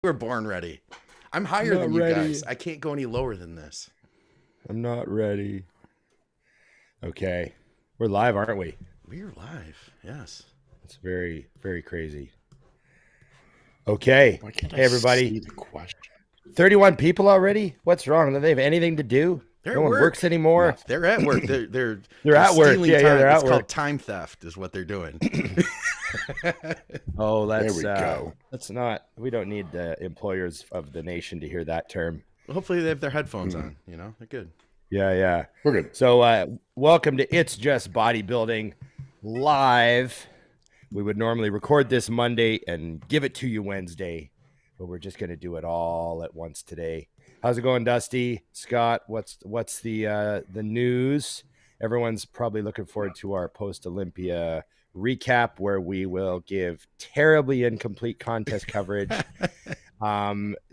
We're born ready. I'm higher than you guys. I can't go any lower than this. I'm not ready. Okay. We're live, aren't we? We're live. Yes. It's very, very crazy. Okay. Hey, everybody. See the question. 31 people already? What's wrong? Do they have anything to do? No one works anymore. No, they're at work. They're at work. Yeah, they're at work. It's called time theft is what they're doing. Oh, There we go. Let's not. We don't need the employers of the nation to hear that term. Well, hopefully they have their headphones on. You know, they're good. Yeah. We're good. So welcome to It's Just Bodybuilding Live. We would normally record this Monday and give it to you Wednesday, but we're just going to do it all at once today. How's it going, Dusty? Scott, what's the news? Everyone's probably looking forward to our post-Olympia recap where we will give terribly incomplete contest coverage.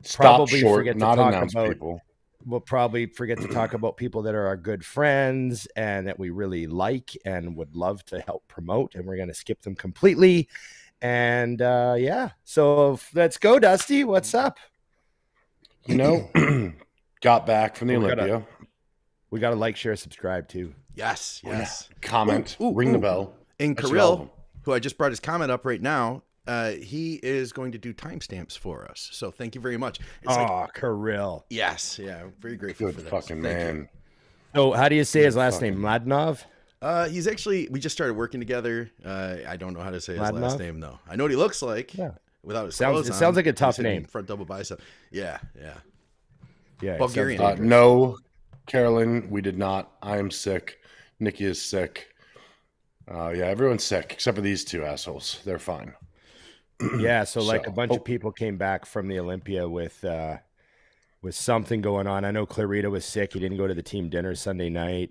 Stop short, not announce people. We'll probably forget to talk about people that are our good friends and that we really like and would love to help promote, and we're going to skip them completely. And yeah, so let's go, Dusty. What's up? You know, got back from the Olympia. We got to like, share, subscribe too. Yes. Comment, ring the bell. And Kirill, who I just brought his comment up right now, he is going to do timestamps for us. So thank you very much. Kirill. Yes. Yeah. Very grateful for Good that. fucking man. So how do you say his last name? Mladnov? He's actually, we just started working together. I don't know how to say his Mladnov? last name though. I know what he looks like. Yeah. Without his Sounds like a tough name. Front double bicep. Yeah. Bulgarian. No, Carolyn, we did not. I am sick. Nikki is sick. Yeah, everyone's sick except for these two assholes. They're fine. Yeah, so like a bunch of people came back from the Olympia with something going on. I know Clarida was sick. He didn't go to the team dinner Sunday night.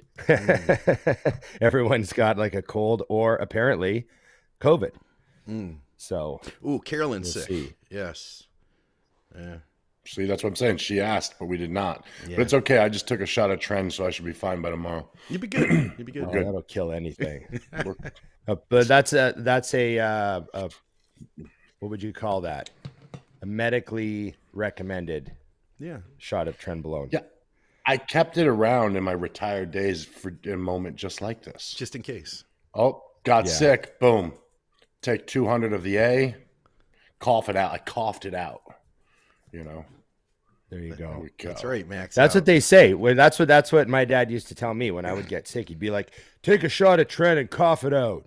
Everyone's got like a cold or apparently COVID. So, Carolyn's we'll sick. see. Yes. Yeah. See, that's what I'm saying. She asked, but we did not. Yeah. But it's okay. I just took a shot at Trend, so I should be fine by tomorrow. You'd be good. You'd be good. Oh, that'll kill anything. But that's a what would you call that? A medically recommended shot of Trenbolone. Yeah. I kept it around in my retired days for a moment just like this. Just in case. Oh, got sick. Boom. Take 200 of the A, cough it out. I coughed it out. You know. There you go. There we go. That's right, Max. That's what they say. Well, that's what my dad used to tell me when I would get sick. He'd be like, "Take a shot of Tren and cough it out."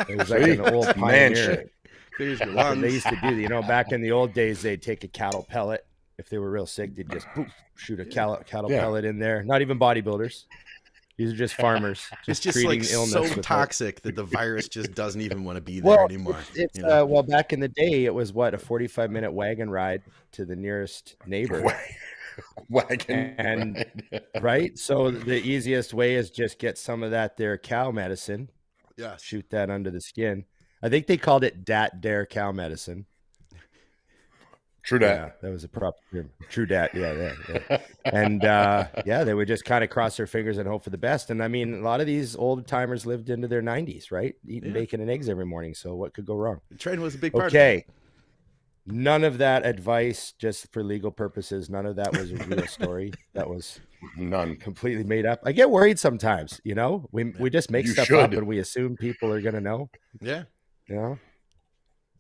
It was like an old pioneer. shit. Clears your lungs. They used to do, back in the old days, they'd take a cattle pellet. If they were real sick, they'd just shoot a cattle pellet in there. Not even bodybuilders. These are just farmers. It's just treating like illness so toxic that the virus just doesn't even want to be there well, anymore. It's well, back in the day, it was a 45-minute wagon ride to the nearest neighbor. Wagon and right. So the easiest way is just get some of that there cow medicine. Yeah. Shoot that under the skin. I think they called it dare cow medicine. True dat. Yeah, that was a proper term. True dat. Yeah. And they would just kind of cross their fingers and hope for the best. And I mean, a lot of these old timers lived into their 90s, right? Eating bacon and eggs every morning. So what could go wrong? The trend was a big part. Okay. None of that advice, just for legal purposes. None of that was a real story. That was completely made up. I get worried sometimes. We just make stuff up and we assume people are gonna know. Yeah.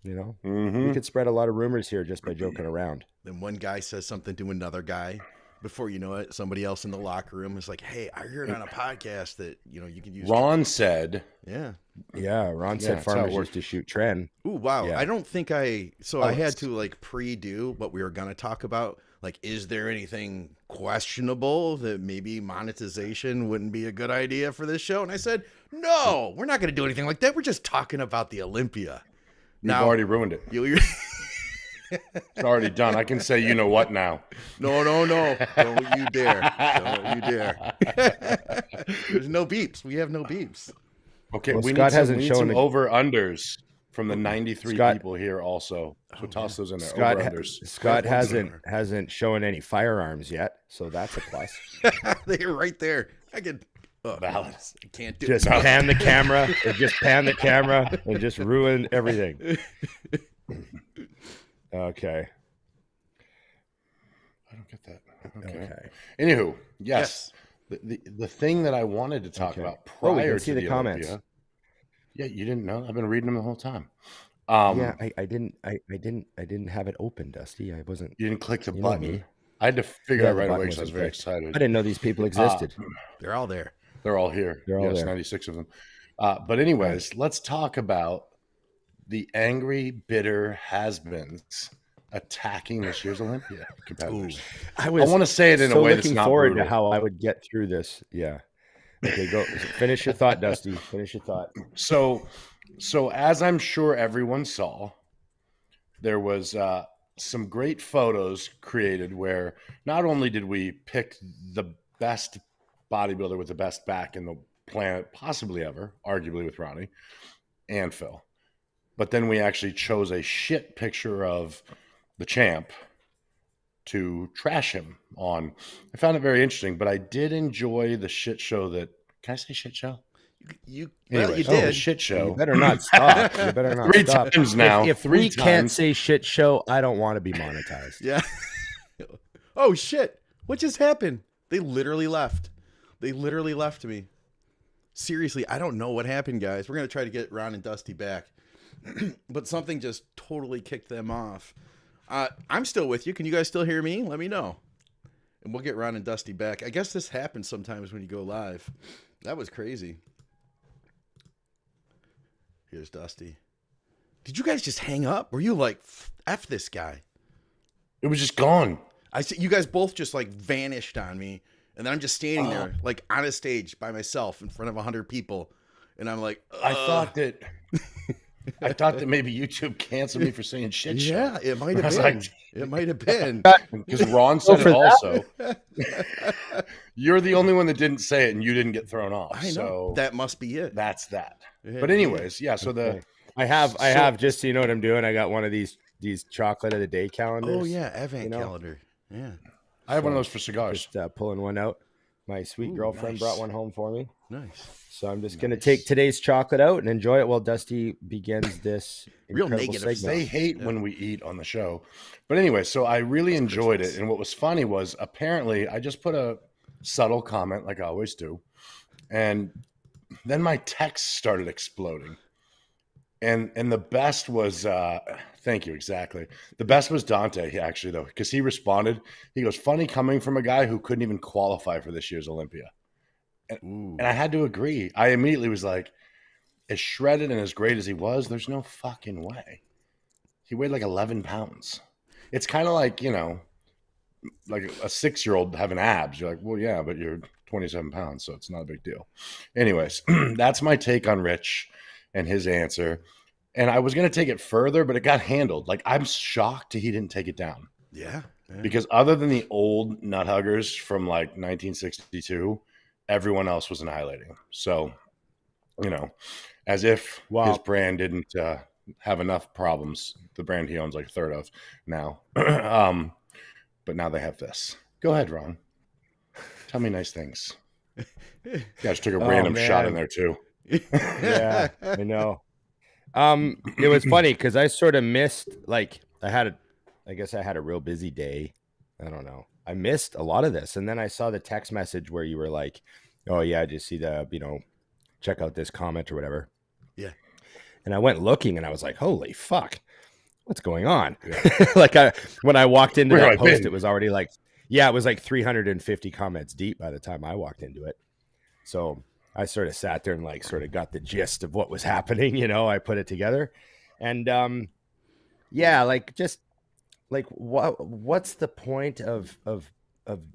We could spread a lot of rumors here just by joking around. Then one guy says something to another guy. Before you know it, somebody else in the locker room is like, "Hey, I heard on a podcast that you can use." Ron said, Ron said farmers used to shoot Tren. Ooh, wow! Yeah. I don't think I had to like pre-do what we were gonna talk about. Like, is there anything questionable that maybe monetization wouldn't be a good idea for this show? And I said, no, we're not gonna do anything like that. We're just talking about the Olympia. You've already ruined it. It's already done. I can say you know what now. No. Don't you dare. There's no beeps. We have no beeps. Okay, we need some over-unders from the 93 people here also. So toss those in there. Over-unders. Scott hasn't shown any firearms yet, so that's a plus. They're right there. I could... valid. I can't do just it. Pan the camera. Just pan the camera and just ruin everything. Okay. I don't get that. Okay. Anywho, yes. The thing that I wanted to talk about prior to the comments. Olympia, yeah, you didn't know. I've been reading them the whole time. I didn't have it open, Dusty. I wasn't. You didn't click the button. I had to figure out right away because I was very excited. I didn't know these people existed. They're all there. They're all here. They're all there. 96 of them. But anyways, let's talk about the angry, bitter has-beens attacking this year's Olympia competitors. I want to say it in a way that's not forward brutal. To how I would get through this. Yeah. Okay, go finish your thought, Dusty. Finish your thought. So as I'm sure everyone saw, there was some great photos created where not only did we pick the best bodybuilder with the best back in the planet, possibly ever, arguably with Ronnie and Phil, but then we actually chose a shit picture of the champ to trash him on. I found it very interesting, but I did enjoy the shit show that. Can I say shit show? You did. The shit show. You better not stop. You better not three stop. Times now. If we can't say shit show, I don't want to be monetized. Yeah. Oh shit! What just happened? They literally left. They literally left me. Seriously, I don't know what happened, guys. We're gonna try to get Ron and Dusty back, but something just totally kicked them off. I'm still with you. Can you guys still hear me? Let me know, and we'll get Ron and Dusty back. I guess this happens sometimes when you go live. That was crazy. Here's Dusty. Did you guys just hang up? Were you like, F this guy? It was just gone. I see you guys both just like vanished on me. And then I'm just standing there like on a stage by myself in front of 100 people. And I'm like, ugh. I thought that maybe YouTube canceled me for saying shit. Yeah, it might have been. It might have been. Because Ron said it also. You're the only one that didn't say it and you didn't get thrown off. I know. So that must be it. That's that. Yeah, but anyways, yeah. So I have just so you know what I'm doing. I got one of these chocolate of the day calendars. Oh yeah, Advent calendar. Yeah. I have one of those for cigars. Just pulling one out. My sweet girlfriend brought one home for me. Nice. So I'm just going to take today's chocolate out and enjoy it while Dusty begins this real negative segment. They hate when we eat on the show. But anyway, so I really enjoyed it. And what was funny was apparently I just put a subtle comment like I always do. And then my text started exploding. And the best was, thank you, exactly. The best was Dante, actually, though, because he responded. He goes, funny coming from a guy who couldn't even qualify for this year's Olympia. And I had to agree. I immediately was like, as shredded and as great as he was, there's no fucking way. He weighed like 11 pounds. It's kind of like, like a 6-year-old having abs. You're like, well, yeah, but you're 27 pounds, so it's not a big deal. Anyways, that's my take on Rich and his answer. And I was going to take it further, but it got handled. Like, I'm shocked he didn't take it down. Yeah. Because other than the old nut huggers from like 1962, everyone else was annihilating him. So, as if his brand didn't have enough problems. The brand he owns like a third of now. But now they have this. Go ahead, Ron. Tell me nice things. You guys took a random shot in there too. Yeah, I know. It was funny because I sort of missed, like, I guess I had a real busy day. I don't know. I missed a lot of this. And then I saw the text message where you were like, oh yeah, just see the, check out this comment or whatever. Yeah. And I went looking and I was like, holy fuck, what's going on? Yeah. When I walked into that post, it was already like, it was like 350 comments deep by the time I walked into it. So I sort of sat there and like sort of got the gist of what was happening. I put it together, and what's the point of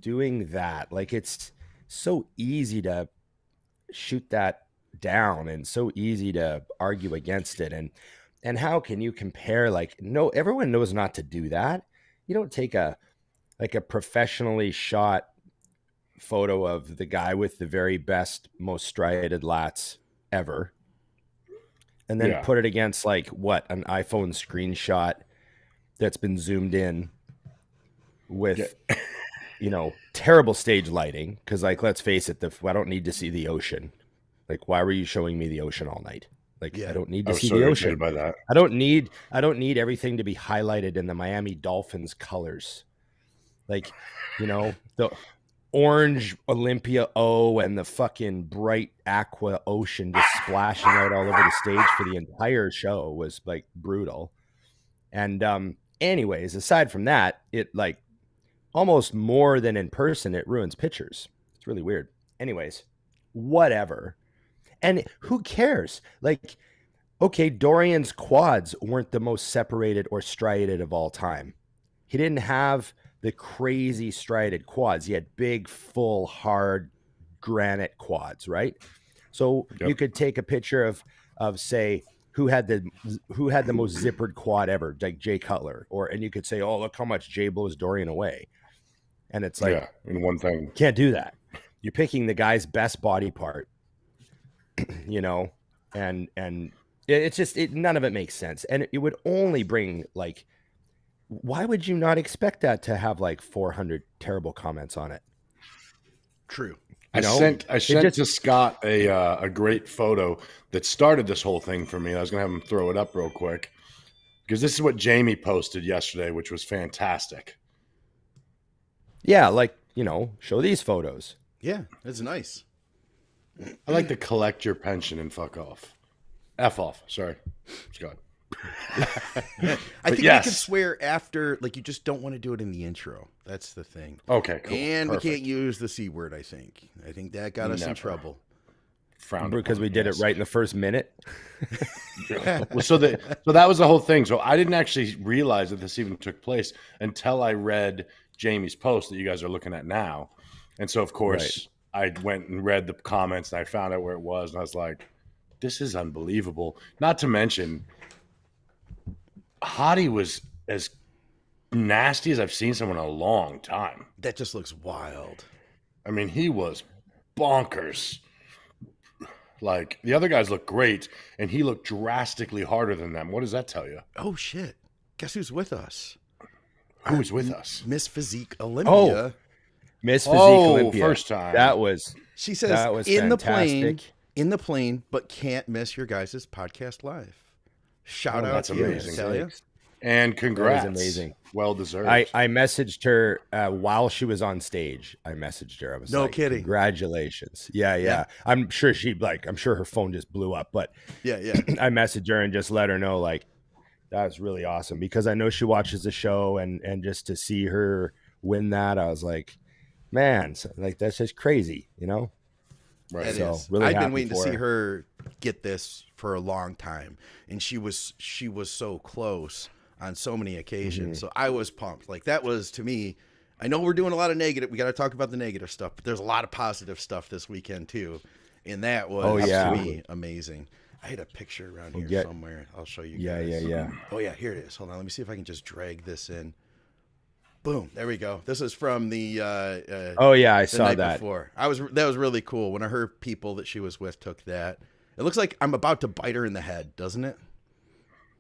doing that? Like, it's so easy to shoot that down and so easy to argue against it. And how can you compare? Like, no, everyone knows not to do that. You don't take a professionally shot photo of the guy with the very best, most striated lats ever, and then put it against like an iPhone screenshot that's been zoomed in with terrible stage lighting, because like, let's face it, I don't need to see the ocean. Like, why were you showing me the ocean all night? Like, I don't need to see the ocean. By that. I don't need everything to be highlighted in the Miami Dolphins colors. Like, the orange Olympia O and the fucking bright aqua ocean just splashing out all over the stage for the entire show was like brutal. And anyways, aside from that, it like almost more than in person, it ruins pictures. It's really weird. Anyways, whatever. And who cares? Like, okay, Dorian's quads weren't the most separated or striated of all time. He didn't have the crazy striated quads. He had big, full, hard granite quads, right? So you could take a picture of say who had the most zippered quad ever, like Jay Cutler, and you could say, oh, look how much Jay blows Dorian away. And it's like, in one thing, can't do that. You're picking the guy's best body part, and it's just none of it makes sense. And it would only bring like, why would you not expect that to have like 400 terrible comments on it? True. I sent to Scott a great photo that started this whole thing for me. I was gonna have him throw it up real quick because this is what Jamie posted yesterday, which was fantastic. Yeah, like, show these photos. Yeah, that's nice. I like to collect your pension and fuck off. F off. Sorry, Scott. I think we can swear after, like, you just don't want to do it in the intro. That's the thing. Okay, cool. And we can't use the C word, I think. I think that got us in trouble. Because we did it right in the first minute. Well, so that was the whole thing. So I didn't actually realize that this even took place until I read Jamie's post that you guys are looking at now. And so, of course, I went and read the comments and I found out where it was. And I was like, this is unbelievable. Not to mention, Hany was as nasty as I've seen someone in a long time. That just looks wild. I mean, he was bonkers. Like, the other guys look great, and he looked drastically harder than them. What does that tell you? Oh, shit. Guess who's with us? Who's with us? Miss Physique Olympia. Oh, Miss Physique Olympia. First time. She says, that was in fantastic. the plane, but can't miss your guys' podcast live. Shout out to amazing. You, Talia. And congrats. That was amazing. Well deserved. I messaged her while she was on stage. I messaged her. I was like, kidding. Congratulations. Yeah. I'm sure I'm sure her phone just blew up, but yeah. I messaged her and just let her know, like, that was really awesome because I know she watches the show and just to see her win that, I was like, man, like, that's just crazy, Right. So really I've been waiting to see her. her get this for a long time, and she was so close on so many occasions. Mm-hmm. So I was pumped. Like, that was, to me, I know we're doing a lot of negative. We got to talk about the negative stuff, but there's a lot of positive stuff this weekend too. And that was, to me, amazing. I had a picture around here somewhere. I'll show you guys. Yeah. Oh yeah, here it is. Hold on. Let me see if I can just drag this in. Boom. There we go. This is from the I saw that. Before. That was really cool. When her people that she was with took that. It looks like I'm about to bite her in the head, doesn't it?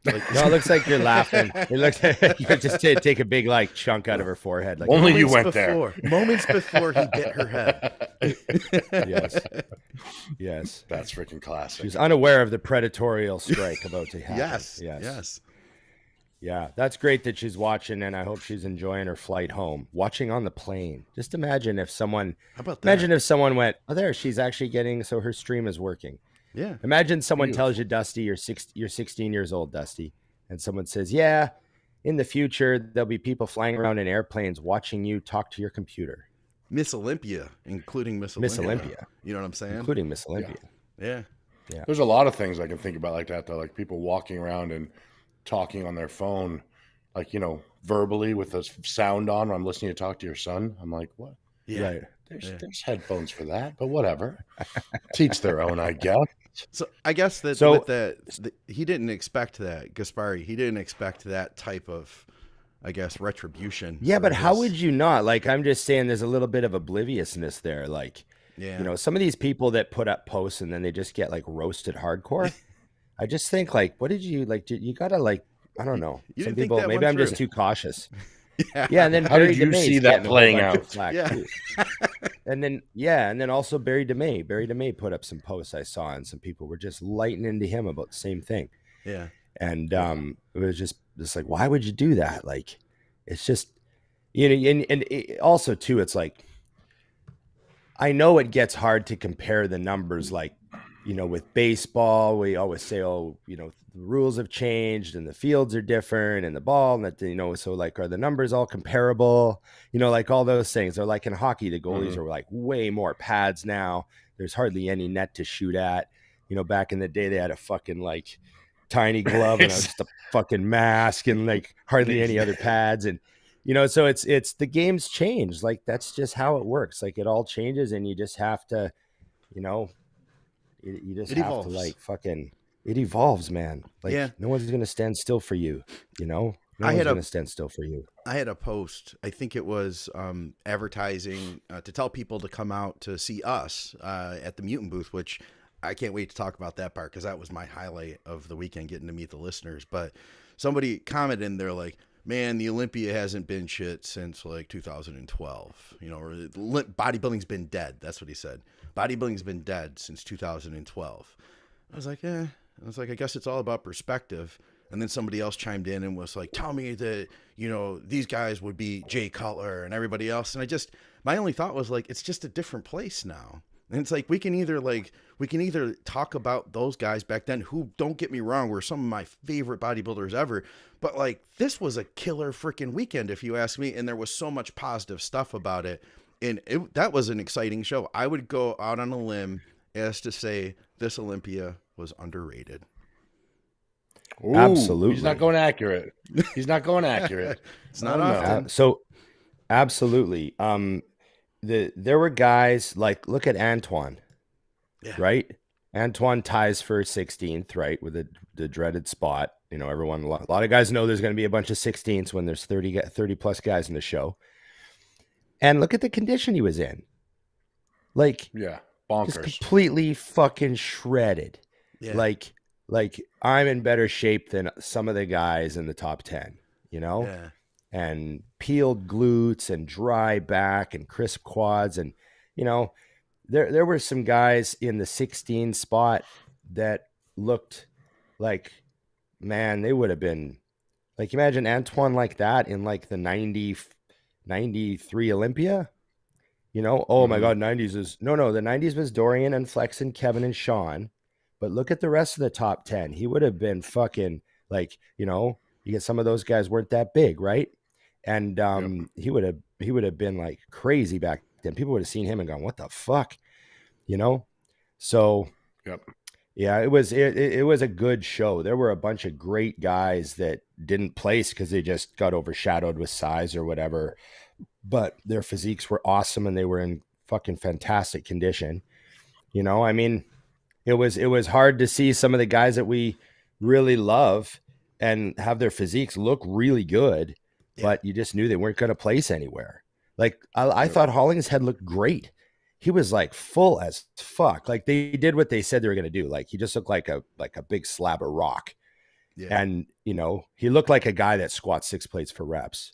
Like, no, it looks like you're laughing. It looks like you just take a big like chunk out of her forehead. Like, only you went there. Moments before he bit her head. Yes. That's freaking classic. She's unaware of the predatorial strike about to happen. Yes. Yeah, that's great that she's watching, and I hope she's enjoying her flight home. Watching on the plane. Just imagine if someone. How about that? Imagine if someone went, oh, there, she's actually getting, so her stream is working. Yeah. Imagine someone tells you, Dusty, you're 16 years old, Dusty, and someone says, yeah, in the future, there'll be people flying around in airplanes watching you talk to your computer. Miss Olympia, including Miss Olympia. You know what I'm saying? Including Miss Olympia. Yeah. There's a lot of things I can think about like that, though. Like people walking around and talking on their phone, like, verbally with a sound on when I'm listening to talk to your son. I'm like, what? Yeah. Right. There's headphones for that, but whatever. Teach their own, I guess. So I guess that he didn't expect that, Gaspari. He didn't expect that type of, I guess, retribution. Yeah, but how would you not? Like, I'm just saying there's a little bit of obliviousness there. Like, some of these people that put up posts and then they just get like roasted hardcore. I just think like, what did you like? You gotta like, I don't know. Some people, maybe I'm just too cautious. Yeah, and then how did you see that playing out? And then also Barry DeMay. Barry DeMay put up some posts I saw, and some people were just lighting into him about the same thing. Yeah, and it was just like, why would you do that? Like, it's just, and also too, it's like, I know it gets hard to compare the numbers, like, with baseball, we always say, oh, the rules have changed and the fields are different and the ball and that, so like, are the numbers all comparable? Like all those things. Or like in hockey, the goalies are like way more pads now. There's hardly any net to shoot at. Back in the day, they had a fucking like tiny glove and just a fucking mask and like hardly any other pads. And, so it's the game's changed. Like, that's just how it works. Like, it all changes and you just have to, you just have evolves. to like fucking, it evolves, man. Like, Yeah. no one's going to stand still for you. No one's going to stand still for you. I had a post, I think it was advertising to tell people to come out to see us at the Mutant Booth, which I can't wait to talk about that part, because that was my highlight of the weekend, getting to meet the listeners. But somebody commented in there like, man, the Olympia hasn't been shit since like 2012, or bodybuilding's been dead. That's what he said. Bodybuilding's been dead since 2012. I was like, I guess it's all about perspective. And then somebody else chimed in and was like, tell me that, these guys would be Jay Cutler and everybody else. And my only thought was like, it's just a different place now. And it's like, we can either talk about those guys back then, who, don't get me wrong, were some of my favorite bodybuilders ever, but like, this was a killer freaking weekend, if you ask me. And there was so much positive stuff about it. And that was an exciting show. I would go out on a limb as to say this Olympia was underrated. Ooh, absolutely. He's not going accurate. It's not often. So absolutely. There were guys like, look at Antoine, right? Antoine ties for 16th, right? With the dreaded spot. A lot of guys know there's going to be a bunch of 16ths when there's 30 plus guys in the show. And look at the condition he was in. Like, bonkers. Just completely fucking shredded. Yeah. Like I'm in better shape than some of the guys in the top 10, Yeah. And peeled glutes and dry back and crisp quads. And, there were some guys in the 16 spot that looked like, man, they would have been like, imagine Antoine like that in like the 93 Olympia, oh my God, 90s is the 90s was Dorian and Flex and Kevin and Sean. But look at the rest of the top 10. He would have been fucking like, you get some of those guys weren't that big, right? And he would have been like crazy back then. People would have seen him and gone, what the fuck? So yeah, it was a good show. There were a bunch of great guys that didn't place because they just got overshadowed with size or whatever. But their physiques were awesome and they were in fucking fantastic condition. I mean, it was hard to see some of the guys that we really love and have their physiques look really good, but you just knew they weren't going to place anywhere. Like I thought Hollingshead looked great. He was like full as fuck. Like they did what they said they were going to do. Like he just looked like a big slab of rock. Yeah. And he looked like a guy that squats 6 plates for reps.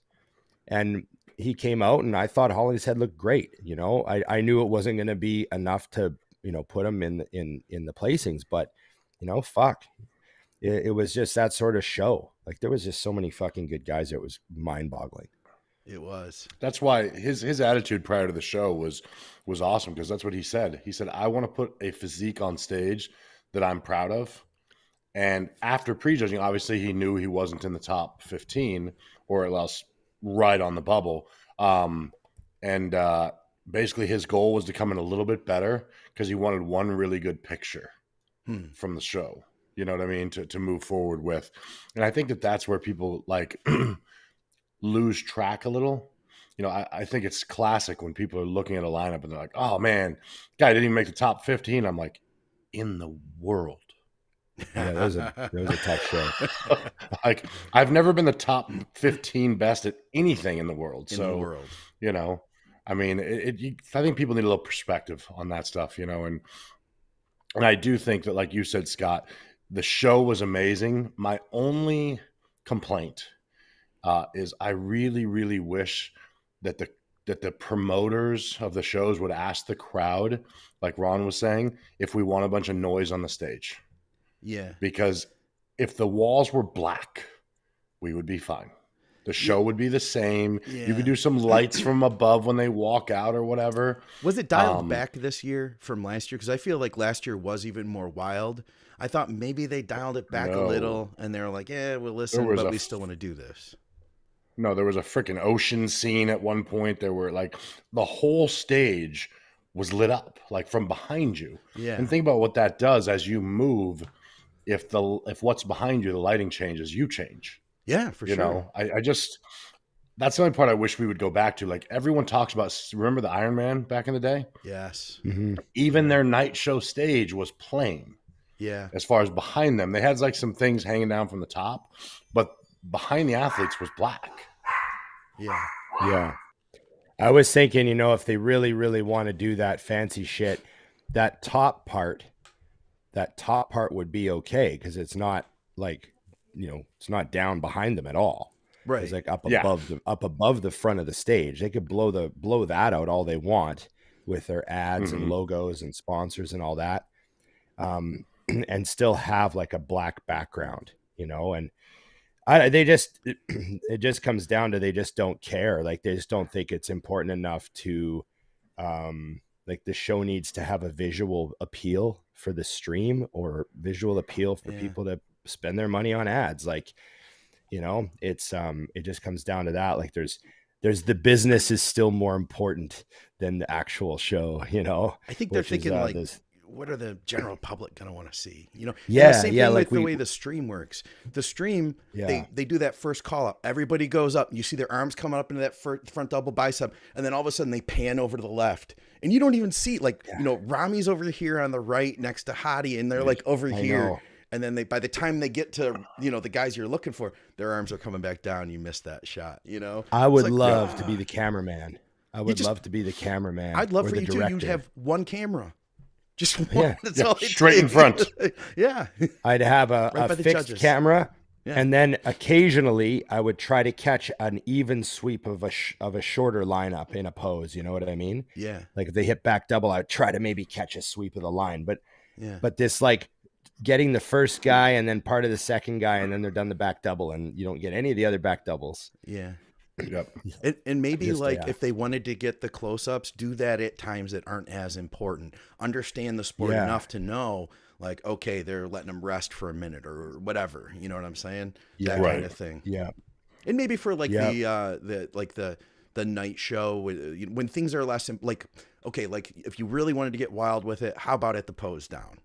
And he came out and I thought Hollingshead looked great. I knew it wasn't going to be enough to put him in the placings, but fuck, it was just that sort of show. Like there was just so many fucking good guys. It was mind boggling. It was. That's why his attitude prior to the show was awesome. Because that's what he said. He said, I want to put a physique on stage that I'm proud of. And after prejudging, obviously he knew he wasn't in the top 15 or else right on the bubble. Basically his goal was to come in a little bit better because he wanted one really good picture from the show, you know what I mean, to move forward with. And I think that's where people like lose track a little. I think it's classic when people are looking at a lineup and they're like, oh man, guy didn't even make the top 15. I'm like, in the world. Yeah, that was a tough show. Like I've never been the top 15 best at anything in the world. In the world. I mean, I think people need a little perspective on that stuff, and I do think that, like you said, Scott, the show was amazing. My only complaint is I really, really wish that the promoters of the shows would ask the crowd, like Ron was saying, if we want a bunch of noise on the stage. Yeah. Because if the walls were black, we would be fine. The show would be the same. Yeah. You could do some lights from above when they walk out or whatever. Was it dialed back this year from last year? Because I feel like last year was even more wild. I thought maybe they dialed it back a little, and they were like, "Yeah, we'll listen, but we still want to do this." No, there was a freaking ocean scene at one point. There were like the whole stage was lit up like from behind you. Yeah. And think about what that does as you move. If what's behind you, the lighting changes, you change. Yeah, for sure. You know, I just, that's the only part I wish we would go back to. Like everyone talks about, remember the Iron Man back in the day? Yes. Mm-hmm. Even their night show stage was plain. Yeah. As far as behind them, they had like some things hanging down from the top, but behind the athletes was black. Yeah. Yeah. I was thinking, if they really, really want to do that fancy shit, that top part would be okay because it's not like, it's not down behind them at all. Right. It's like up above the front of the stage. They could blow that out all they want with their ads and logos and sponsors and all that. And still have like a black background, and it just comes down to, they just don't care. Like they just don't think it's important enough to, like the show needs to have a visual appeal for the stream or visual appeal for people to spend their money on ads. Like, it's, it just comes down to that. Like there's the business is still more important than the actual show, I think they're thinking what are the general public going to want to see? Yeah. The same thing like with the way the stream works. The stream, they do that first call up. Everybody goes up and you see their arms coming up into that front double bicep. And then all of a sudden they pan over to the left and you don't even see Ramy's over here on the right next to Hany and they're like over here. And then by the time they get to, the guys you're looking for, their arms are coming back down. You missed that shot, I would love to be the cameraman. Love to be the cameraman. I'd love for you too. You'd have one camera. Just one. That's all straight in front. Yeah. I'd have a fixed camera. Yeah. And then occasionally I would try to catch an even sweep of a shorter lineup in a pose. You know what I mean? Yeah. Like if they hit back double, I would try to maybe catch a sweep of the line. But this like getting the first guy and then part of the second guy and then they're done the back double and you don't get any of the other back doubles. Yeah. Yep. And maybe if they wanted to get the close-ups, do that at times that aren't as important. Understand the sport enough to know, like, okay, they're letting them rest for a minute or whatever. You know what I'm saying? Yeah, that kind of thing. Yeah. And maybe for like the night show when things are less like, okay, like if you really wanted to get wild with it, how about at the pose down?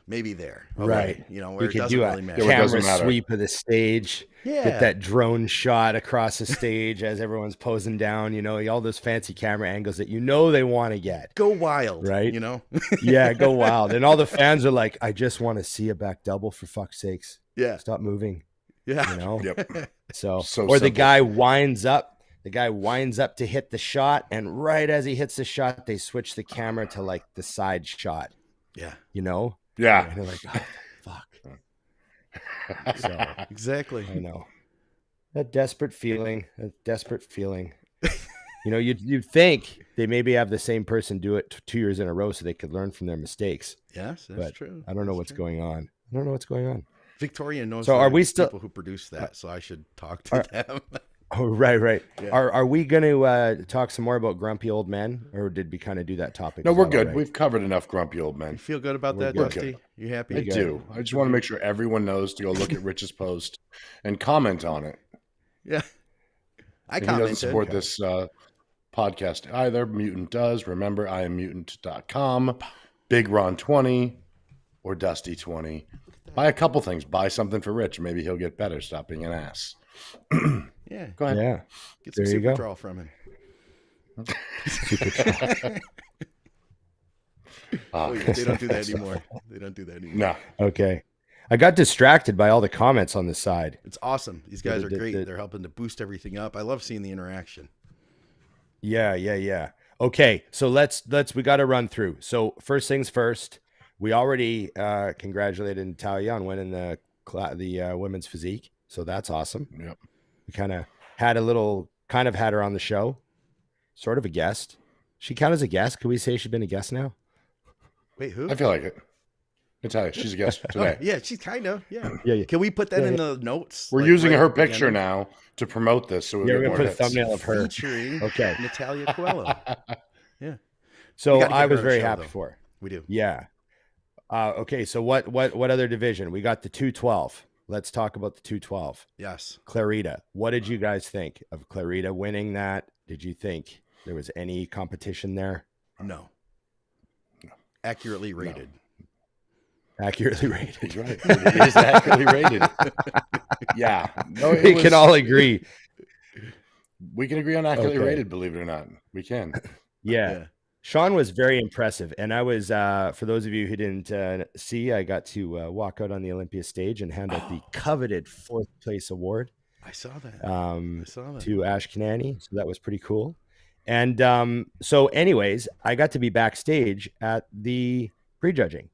Maybe there, okay? Right? Where it doesn't really matter. Camera sweep of the stage, get that drone shot across the stage as everyone's posing down. All those fancy camera angles that they want to get. Go wild, right? Yeah, go wild, and all the fans are like, "I just want to see a back double for fuck's sakes." Yeah, stop moving. Yeah, Yep. So or simple. the guy winds up. The guy winds up to hit the shot, and right as he hits the shot, they switch the camera to like the side shot. Yeah, Yeah. And they're like, oh, fuck. So, exactly. I know. That desperate feeling. You'd think they maybe have the same person do it 2 years in a row so they could learn from their mistakes. Yes, that's true. I don't know what's going on. Victoria knows so are we still people who produce that, so I should talk to them. Oh, right. Yeah. Are we going to talk some more about grumpy old men, or did we kind of do that topic? No, we're good. Right? We've covered enough grumpy old men. You feel good about that, Dusty? You happy? I do. I just want to make sure everyone knows to go look at Rich's post and comment on it. Yeah. He doesn't support this podcast either. Mutant does. Remember, IamMutant.com, Big Ron 20 or Dusty 20. Buy a couple things. Buy something for Rich. Maybe he'll get better. Stop being an ass. Yeah. Go ahead. Yeah. Get some super draw from him. They don't do that anymore. No. Okay. I got distracted by all the comments on the side. It's awesome. These guys are great. They're helping to boost everything up. I love seeing the interaction. Yeah. Okay. So we got to run through. So first things first, we already congratulated Natalia on winning the women's physique. So that's awesome. Yep. We kind of had her on the show, sort of a guest. She count as a guest? Could we say she's been a guest now? Wait, who? I feel like it. Natalia, she's a guest today. Yeah, she's kind of. Yeah. Yeah. Can we put that in the notes? We're like, using right her at the picture beginning? now to promote this. So we'll Yeah, get we're more gonna put a hits. thumbnail of her. Featuring Okay. Natalia Coelho. Yeah. So We gotta get I her was on the very show, happy though. for her. We do. Yeah. Okay. So what other division? We got the 212. Let's talk about the 212. Yes. Clarida. What did you guys think of Clarida winning that? Did you think there was any competition there? No. Accurately rated. Accurately rated. He's right. It is accurately rated. Yeah. No, We can all agree. We can agree on accurately Okay. rated, believe it or not. We can. Yeah. Sean was very impressive. And I was, for those of you who didn't see, I got to walk out on the Olympia stage and hand out the coveted 4th place award. I saw that. To Ash Kanani. So that was pretty cool. And so anyways, I got to be backstage at the prejudging.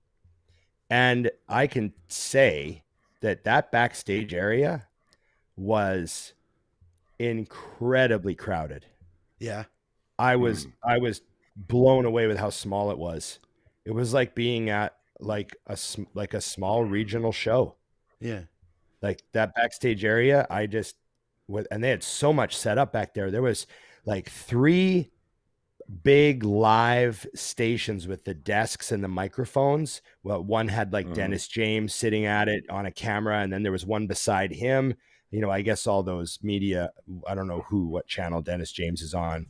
And I can say that backstage area was incredibly crowded. Yeah. I was blown away with how small it was. It was like being at like a small regional show. Yeah. Like that backstage area, and they had so much set up back there. There was like 3 big live stations with the desks and the microphones. Well, one had like Dennis James sitting at it on a camera, and then there was one beside him. You know, I guess all those media, I don't know what channel Dennis James is on.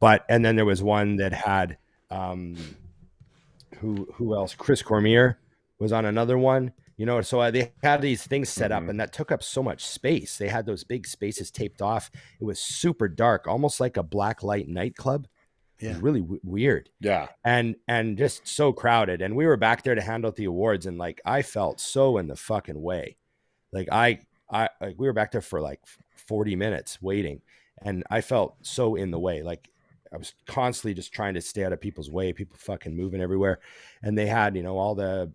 But then there was one that had who else? Chris Cormier was on another one. You know, so they had these things set up, and that took up so much space. They had those big spaces taped off. It was super dark, almost like a black light nightclub. Yeah. It was really weird. Yeah. And just so crowded. And we were back there to hand out the awards, and like I felt so in the fucking way. Like we were back there for like 40 minutes waiting, and I felt so in the way. Like I was constantly just trying to stay out of people's way, people fucking moving everywhere. And they had, you know, all the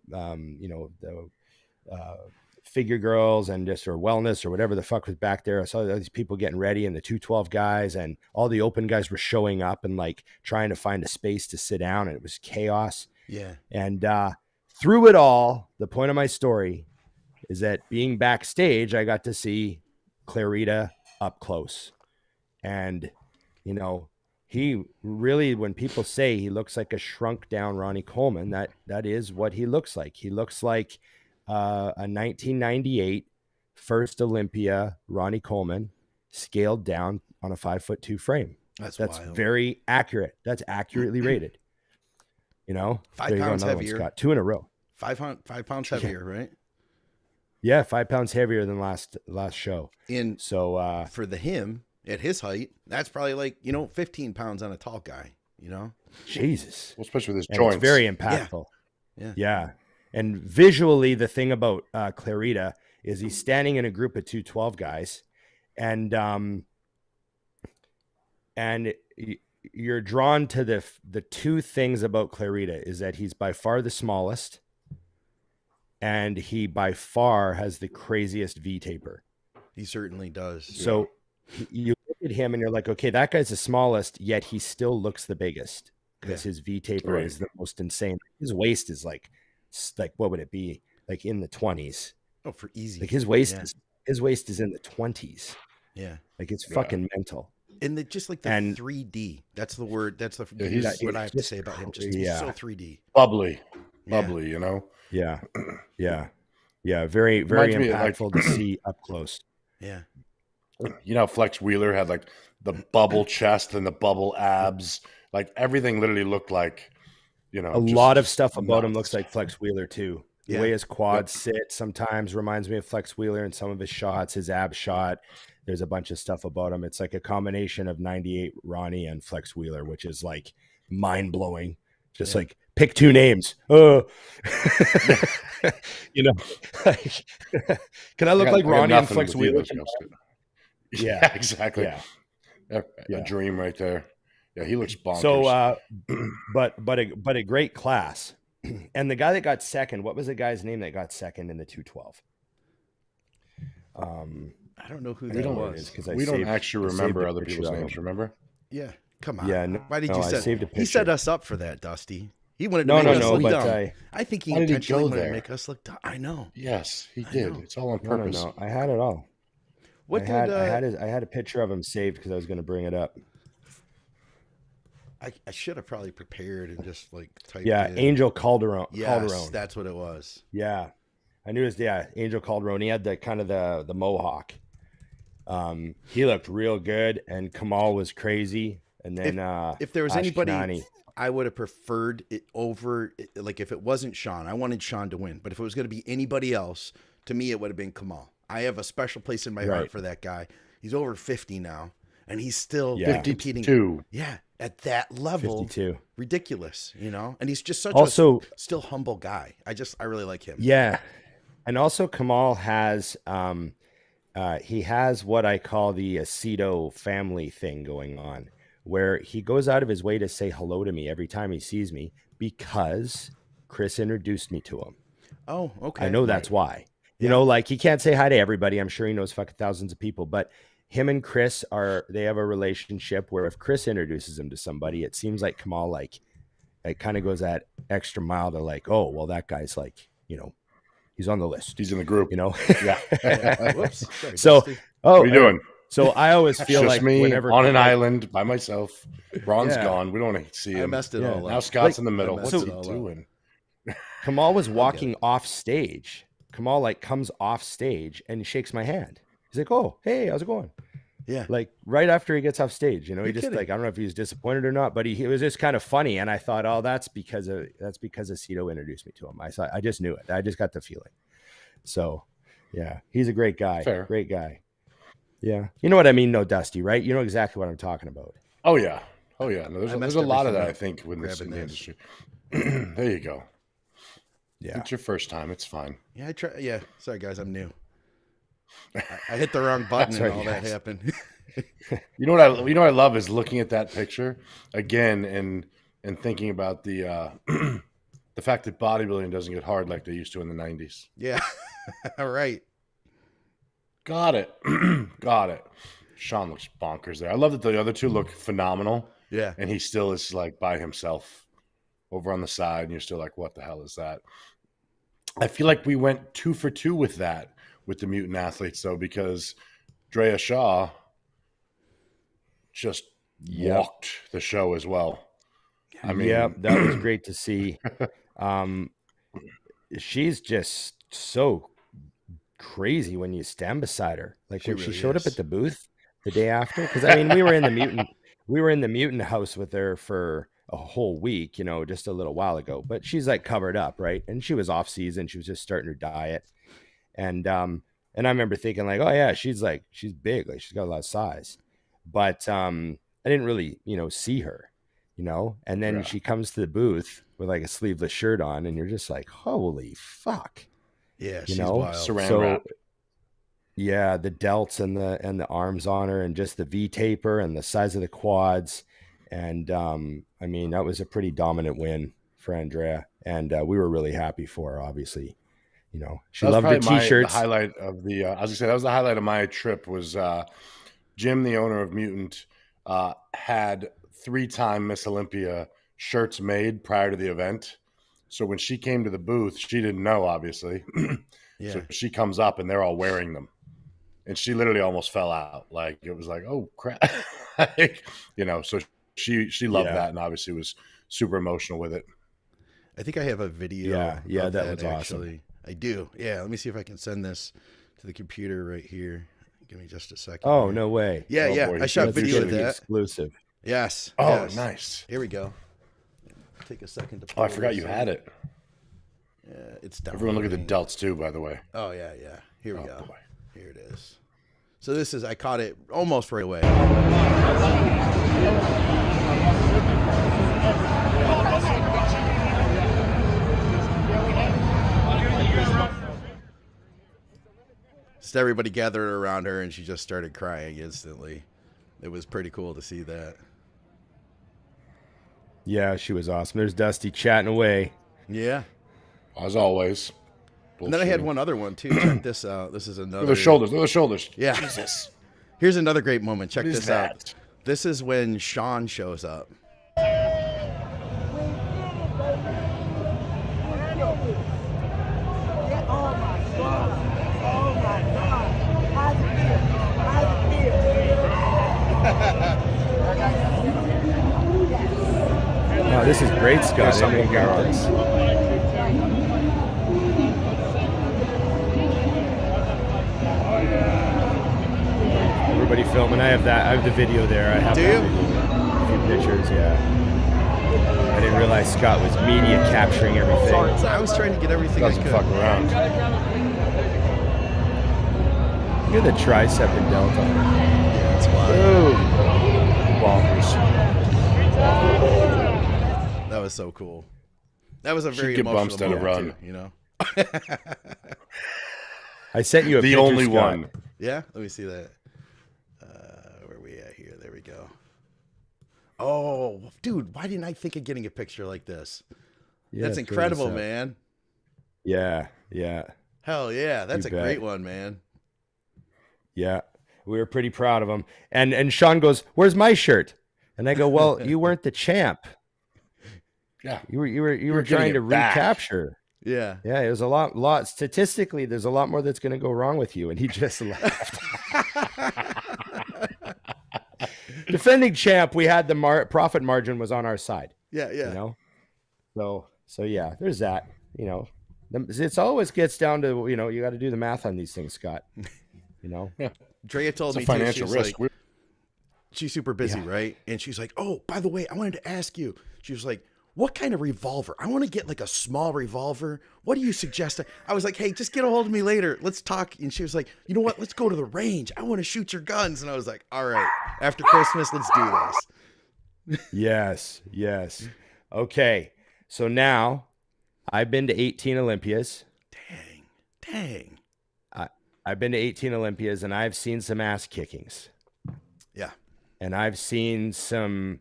figure girls and just, or wellness or whatever the fuck was back there. I saw these people getting ready, and the 212 guys and all the open guys were showing up and like trying to find a space to sit down, and it was chaos. Yeah. And through it all, the point of my story is that being backstage, I got to see Clarida up close. And, you know, he really, when people say he looks like a shrunk down Ronnie Coleman, that is what he looks like. He looks like a 1998 first Olympia Ronnie Coleman scaled down on a 5'2" frame. That's wild. Very accurate. That's accurately rated. You know, 5 pounds heavier. Scott. 2 in a row. 5 pounds heavier, right? Yeah, 5 pounds heavier than last show. So for him at his height, that's probably like, you know, 15 pounds on a tall guy. You know, Jesus, well, especially with his joints. It's very impactful. Yeah. And visually, the thing about Clarida is he's standing in a group of 212 guys, and you're drawn to the 2 things about Clarida is that he's by far the smallest, and he by far has the craziest V-taper. He certainly does. So you look at him and you're like, okay, that guy's the smallest, yet he still looks the biggest because his V-taper is the most insane. His waist is like what would it be, like in the 20s? Oh, for easy. Like his waist is in the 20s. Yeah, like it's fucking mental. And just like the 3D. That's the word. That's what I have to say about him. Just he's so 3D. Bubbly, you know. Yeah. Very, very impactful to see up close. Yeah. You know, Flex Wheeler had like the bubble chest and the bubble abs. Like everything literally looked like, you know, a lot of stuff about him looks like Flex Wheeler too. The way his quads sit sometimes reminds me of Flex Wheeler, and some of his shots, his ab shot. There's a bunch of stuff about him. It's like a combination of 98 Ronnie and Flex Wheeler, which is like mind blowing. Just like pick 2 names. You know, like, can I look like Ronnie and Flex Wheeler? Yeah, exactly. Yeah. A dream right there. Yeah, he looks bonkers. So, but a great class. And the guy that got second, what was the guy's name that got second in the 212? I don't know who that was because we don't actually remember other people's names. Remember? Yeah, come on. Yeah, why did you set? He set us up for that, Dusty. He wanted to make us look dumb. But I think he Why did he intentionally go wanted to there? make us look dumb. I know. Yes, he did. It's all on purpose. No. I had it all. What I had a picture of him saved because I was going to bring it up. I should have probably prepared and just like typed Yeah, in. Angel Calderon. Yes, that's what it was. Yeah, I knew it was Angel Calderon. He had the kind of the mohawk. He looked real good, and Kamal was crazy. And then if there was Ash anybody, Kanani. I would have preferred it over. Like if it wasn't Sean, I wanted Sean to win. But if it was going to be anybody else, to me it would have been Kamal. I have a special place in my heart for that guy. He's over 50 now, and he's still competing. 52. Yeah, at that level, 52. Ridiculous, you know. And he's just such a still humble guy. I really like him. Yeah, and also Kamal has he has what I call the Aceto family thing going on, where he goes out of his way to say hello to me every time he sees me because Chris introduced me to him. Oh, okay. I know that's why. You know, like he can't say hi to everybody. I'm sure he knows fucking thousands of people, but him and Chris they have a relationship where if Chris introduces him to somebody, it seems like Kamal, like, it kind of goes that extra mile to like, oh, well, that guy's like, you know, he's on the list. He's in the group. You know? Yeah. Whoops. Sorry, so, Dusty. What are you doing? So I always feel Just like me whenever on an island by myself, Braun's Yeah. gone. We don't want to see him. I messed it all up. Now Scott's Like, in the middle. I What's messed he it all up. doing? Kamal was walking off stage. Kamal like comes off stage and shakes my hand. He's like, "Oh, hey, how's it going?" Yeah. Like right after he gets off stage, you know, he You're just kidding. like, I don't know if he was disappointed or not, but it was just kind of funny. And I thought, oh, that's because Aceto introduced me to him. I just knew it. I just got the feeling. So yeah, he's a great guy. Fair. Great guy. Yeah. You know what I mean? No, Dusty, right? You know exactly what I'm talking about. Oh yeah. No, there's a lot of that, I everything think, with this in grabbing the this. industry. There you go. Yeah. It's your first time. It's fine. Yeah, Yeah. Sorry, guys. I'm new. I hit the wrong button Sorry, and all that guys. happened. You know what I love is looking at that picture again and thinking about the the fact that bodybuilding doesn't get hard like they used to in the 90s. Yeah. All right. Got it. Got it. Sean looks bonkers there. I love that the other two look phenomenal. Yeah. And he still is like by himself over on the side, and you're still like, what the hell is that? I feel like we went 2 for 2 with that with the mutant athletes, though, because Andrea Shaw just walked the show as well. I mean, yeah, that was great to see. She's just so crazy when you stand beside her. Like when she showed up at the booth the day after, because I mean, we were in the mutant house with her for a whole week, you know, just a little while ago. But she's like covered up, right? And she was off season. She was just starting her diet, and I remember thinking like, oh yeah, she's big, like she's got a lot of size, but I didn't really, you know, see her, you know. And then she comes to the booth with like a sleeveless shirt on, and you're just like, holy fuck. Yeah, she's wild. Saran wrap. Yeah, the delts and the arms on her, and just the V taper and the size of the quads. And I mean, that was a pretty dominant win for Andrea, and we were really happy for her. Obviously, you know, she loved the t-shirts. The highlight of the I was gonna say that was the highlight of my trip was Jim, the owner of Mutant, had 3-time Miss Olympia shirts made prior to the event. So when she came to the booth, she didn't know, obviously. Yeah. So she comes up and they're all wearing them. And she literally almost fell out. Like, it was like, oh, crap. Like, you know, so she loved that, and obviously was super emotional with it. I think I have a video. Yeah, of that was actually. awesome. I do. Yeah, let me see if I can send this to the computer right here. Give me just a second. Oh, here. no way. Yeah, Oh, yeah. boy. I shot That's video of gonna be that. exclusive. Yes. Oh, yes. nice. Here we go. Take a second to Oh, I pull forgot this you in. had it. Yeah, it's down. Everyone look at the delts too, by the way. Oh, yeah, yeah. Here we go. Boy. Here it is. So this is, I caught it almost right away. So everybody gathered around her, and she just started crying instantly. It was pretty cool to see that. Yeah, she was awesome. There's Dusty chatting away. Yeah. As always. And then I had one other one, too. Check this out. This is another... Look at the shoulders. Look at the shoulders. Yeah. Jesus. Here's another great moment. Check What is this out. that? This is when Sean shows up. my God. How's it feel? How's it feel? Oh, this is great, Scott. I didn't get this. Everybody filming. I have the video there. I have Do you? a few pictures, yeah. I didn't realize Scott was media capturing everything. I was trying to get everything I Doesn't could. fuck around. Look at the tricep and delta. Yeah, that's why. Bonkers. That was so cool. That was a Should very get emotional Bumstead a moment, run. too, you know? I sent you a The picture, only Scott. one. Yeah, let me see that. Where are we at here? There we go. Oh, dude, why didn't I think of getting a picture like this? Yeah, That's throw this incredible, up. man. Yeah. Hell yeah, that's You a great bet. one, man. Yeah, we were pretty proud of him. And Sean goes, "Where's my shirt?" And I go, "Well, you weren't the champ. Yeah. You were getting trying to it back. recapture." Yeah. Yeah, it was a lot. Statistically, there's a lot more that's going to go wrong with you. And he just laughed. Defending champ, we had the profit margin was on our side. Yeah, yeah. You know, so yeah, there's that. You know, it's always gets down to you got to do the math on these things, Scott. You know. Yeah. Drea told It's a me financial too, she was risk. like, she's super busy, right? And she's like, "Oh, by the way, I wanted to ask you." She was like, "What kind of revolver? I want to get like a small revolver. What do you suggest?" I was like, "Hey, just get a hold of me later. Let's talk." And she was like, "You know what? Let's go to the range. I want to shoot your guns." And I was like, "All right, after Christmas, let's do this." Yes. Okay. So now I've been to 18 Olympias. Dang. I've been to 18 Olympias and I've seen some ass kickings. Yeah. And I've seen some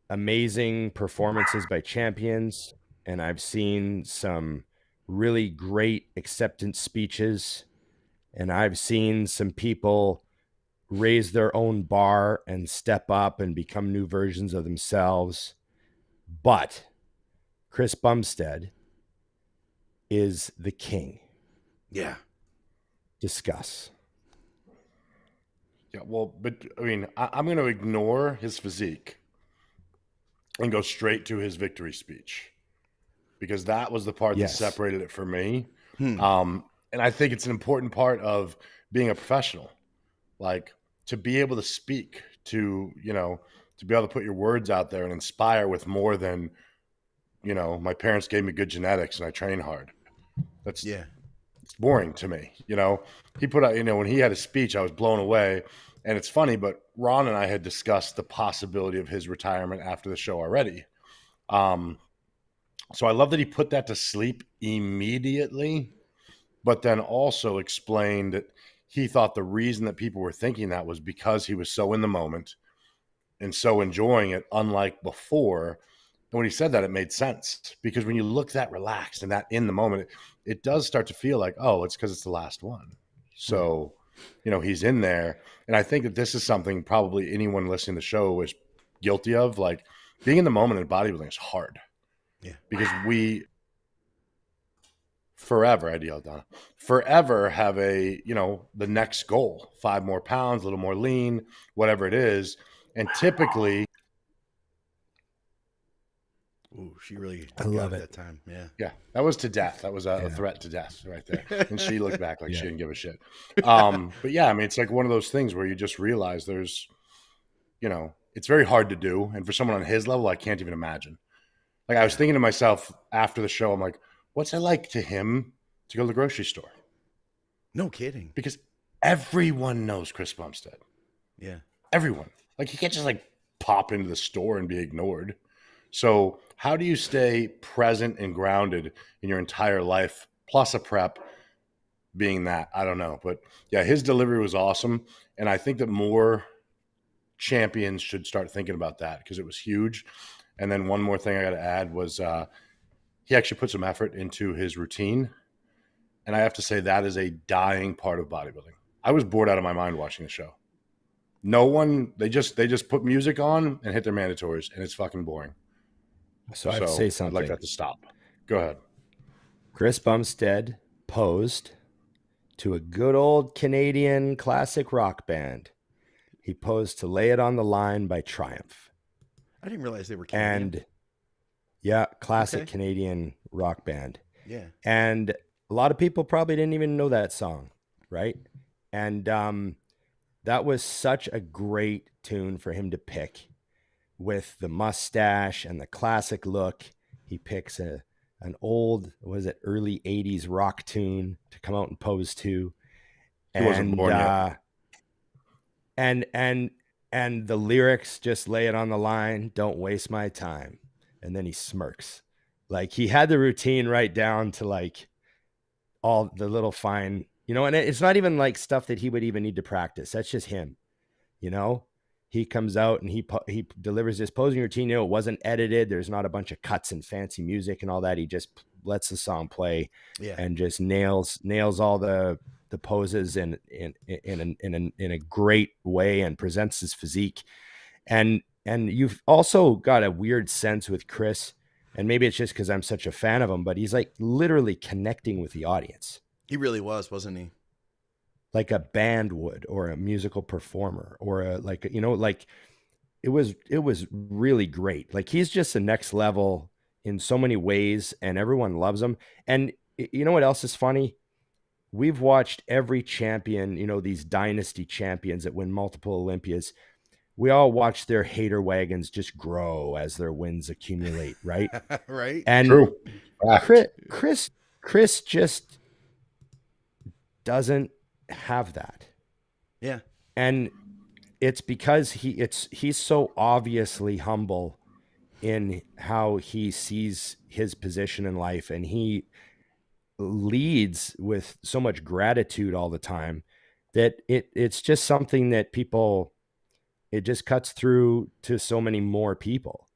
amazing performances by champions. And I've seen some really great acceptance speeches. And I've seen some people raise their own bar and step up and become new versions of themselves. But Chris Bumstead is the king. Yeah. Discuss. Yeah, well, but I mean, I'm going to ignore his physique and go straight to his victory speech because that was the part Yes. that separated it for me. And I think it's an important part of being a professional, like to be able to speak, to be able to put your words out there and inspire with more than, my parents gave me good genetics and I train hard. That's It's boring to me. He put out, when he had a speech, I was blown away. And it's funny, but Ron and I had discussed the possibility of his retirement after the show already. So I love that he put that to sleep immediately, but then also explained that he thought the reason that people were thinking that was because he was so in the moment and so enjoying it, unlike before. And when he said that, it made sense because when you look that relaxed and that in the moment, it does start to feel like, oh, it's because it's the last one. So, he's in there. And I think that this is something probably anyone listening to the show is guilty of. Like being in the moment in bodybuilding is hard. Yeah. Because we forever, I'd yell down, forever have the next goal, 5 more pounds, a little more lean, whatever it is. And typically, Ooh, she really I love got it. that time. Yeah. yeah, that was to death. That was a threat to death right there. And she looked back like Yeah. she didn't give a shit. But yeah, I mean, it's like one of those things where you just realize there's, it's very hard to do. And for someone on his level, I can't even imagine. Like I was thinking to myself after the show, I'm like, what's it like to him to go to the grocery store? No kidding. Because everyone knows Chris Bumstead. Yeah. Everyone. Like he can't just like pop into the store and be ignored. So how do you stay present and grounded in your entire life, plus a prep being that? I don't know. But yeah, his delivery was awesome. And I think that more champions should start thinking about that because it was huge. And then one more thing I got to add was he actually put some effort into his routine. And I have to say that is a dying part of bodybuilding. I was bored out of my mind watching the show. No one, they just put music on and hit their mandatories, and it's fucking boring. So I have to say something. I'd like that to stop. Go ahead. Chris Bumstead posed to a good old Canadian classic rock band. He posed to Lay It on the Line by Triumph. I didn't realize they were Canadian. And yeah, classic Canadian rock band. Yeah. And a lot of people probably didn't even know that song, right? And that was such a great tune for him to pick with the mustache and the classic look. He picks an old, early 80s rock tune to come out and pose to. He wasn't born yet. And the lyrics just lay it on the line. Don't waste my time. And then he smirks. Like he had the routine right down to like all the little fine, and it's not even like stuff that he would even need to practice. That's just him, he comes out and he delivers this posing routine. It wasn't edited. There's not a bunch of cuts and fancy music and all that. He just lets the song play and just nails all the poses in a great way and presents his physique. And you've also got a weird sense with Chris, and maybe it's just because I'm such a fan of him, but he's like literally connecting with the audience. He really was, wasn't he? Like a band would, or a musical performer, or it was really great. Like he's just the next level in so many ways, and everyone loves him. And you know what else is funny? We've watched every champion, these dynasty champions that win multiple Olympias. We all watch their hater wagons just grow as their wins accumulate, right? Right. And True. Chris just doesn't have that. Yeah. And it's because he's so obviously humble in how he sees his position in life, and he leads with so much gratitude all the time that it's just something that people, it just cuts through to so many more people,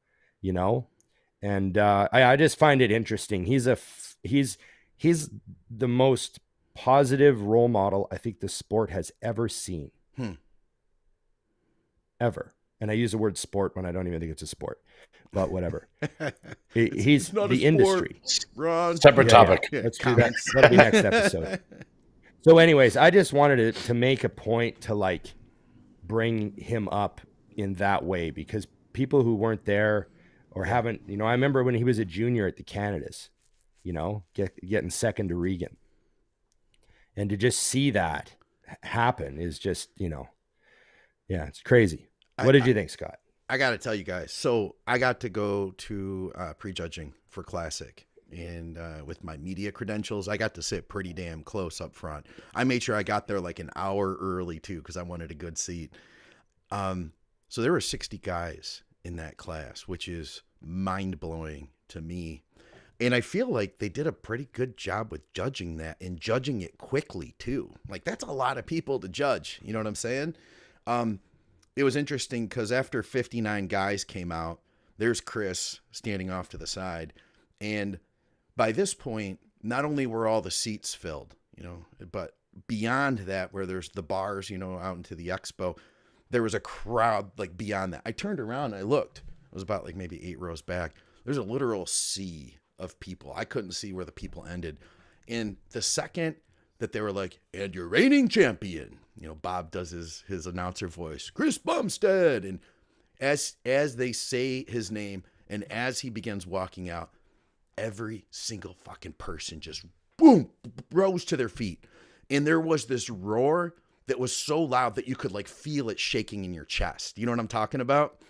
and I just find it interesting. He's the most positive role model I think the sport has ever seen. Ever. And I use the word sport when I don't even think it's a sport, but whatever. He's not the a industry. Ron. Separate topic. Yeah. Let's do that. That'll be next episode. So anyways, I just wanted to make a point to like bring him up in that way, because people who weren't there or haven't, I remember when he was a junior at the Canadas, getting second to Regan. And to just see that happen is just, it's crazy. What did you think, Scott? I got to tell you guys. So I got to go to prejudging for Classic, and with my media credentials, I got to sit pretty damn close up front. I made sure I got there like an hour early too, because I wanted a good seat. So there were 60 guys in that class, which is mind blowing to me. And I feel like they did a pretty good job with judging that, and judging it quickly too. Like that's a lot of people to judge. You know what I'm saying? It was interesting because after 59 guys came out, there's Chris standing off to the side. And by this point, not only were all the seats filled, but beyond that, where there's the bars, out into the Expo, there was a crowd like beyond that. I turned around and I looked. It was about like maybe 8 rows back. There's a literal sea of people. I couldn't see where the people ended. And the second that they were like, and your reigning champion, Bob does his announcer voice, Chris Bumstead. And as they say his name, and as he begins walking out, every single fucking person just boom, rose to their feet. And there was this roar that was so loud that you could like feel it shaking in your chest. You know what I'm talking about?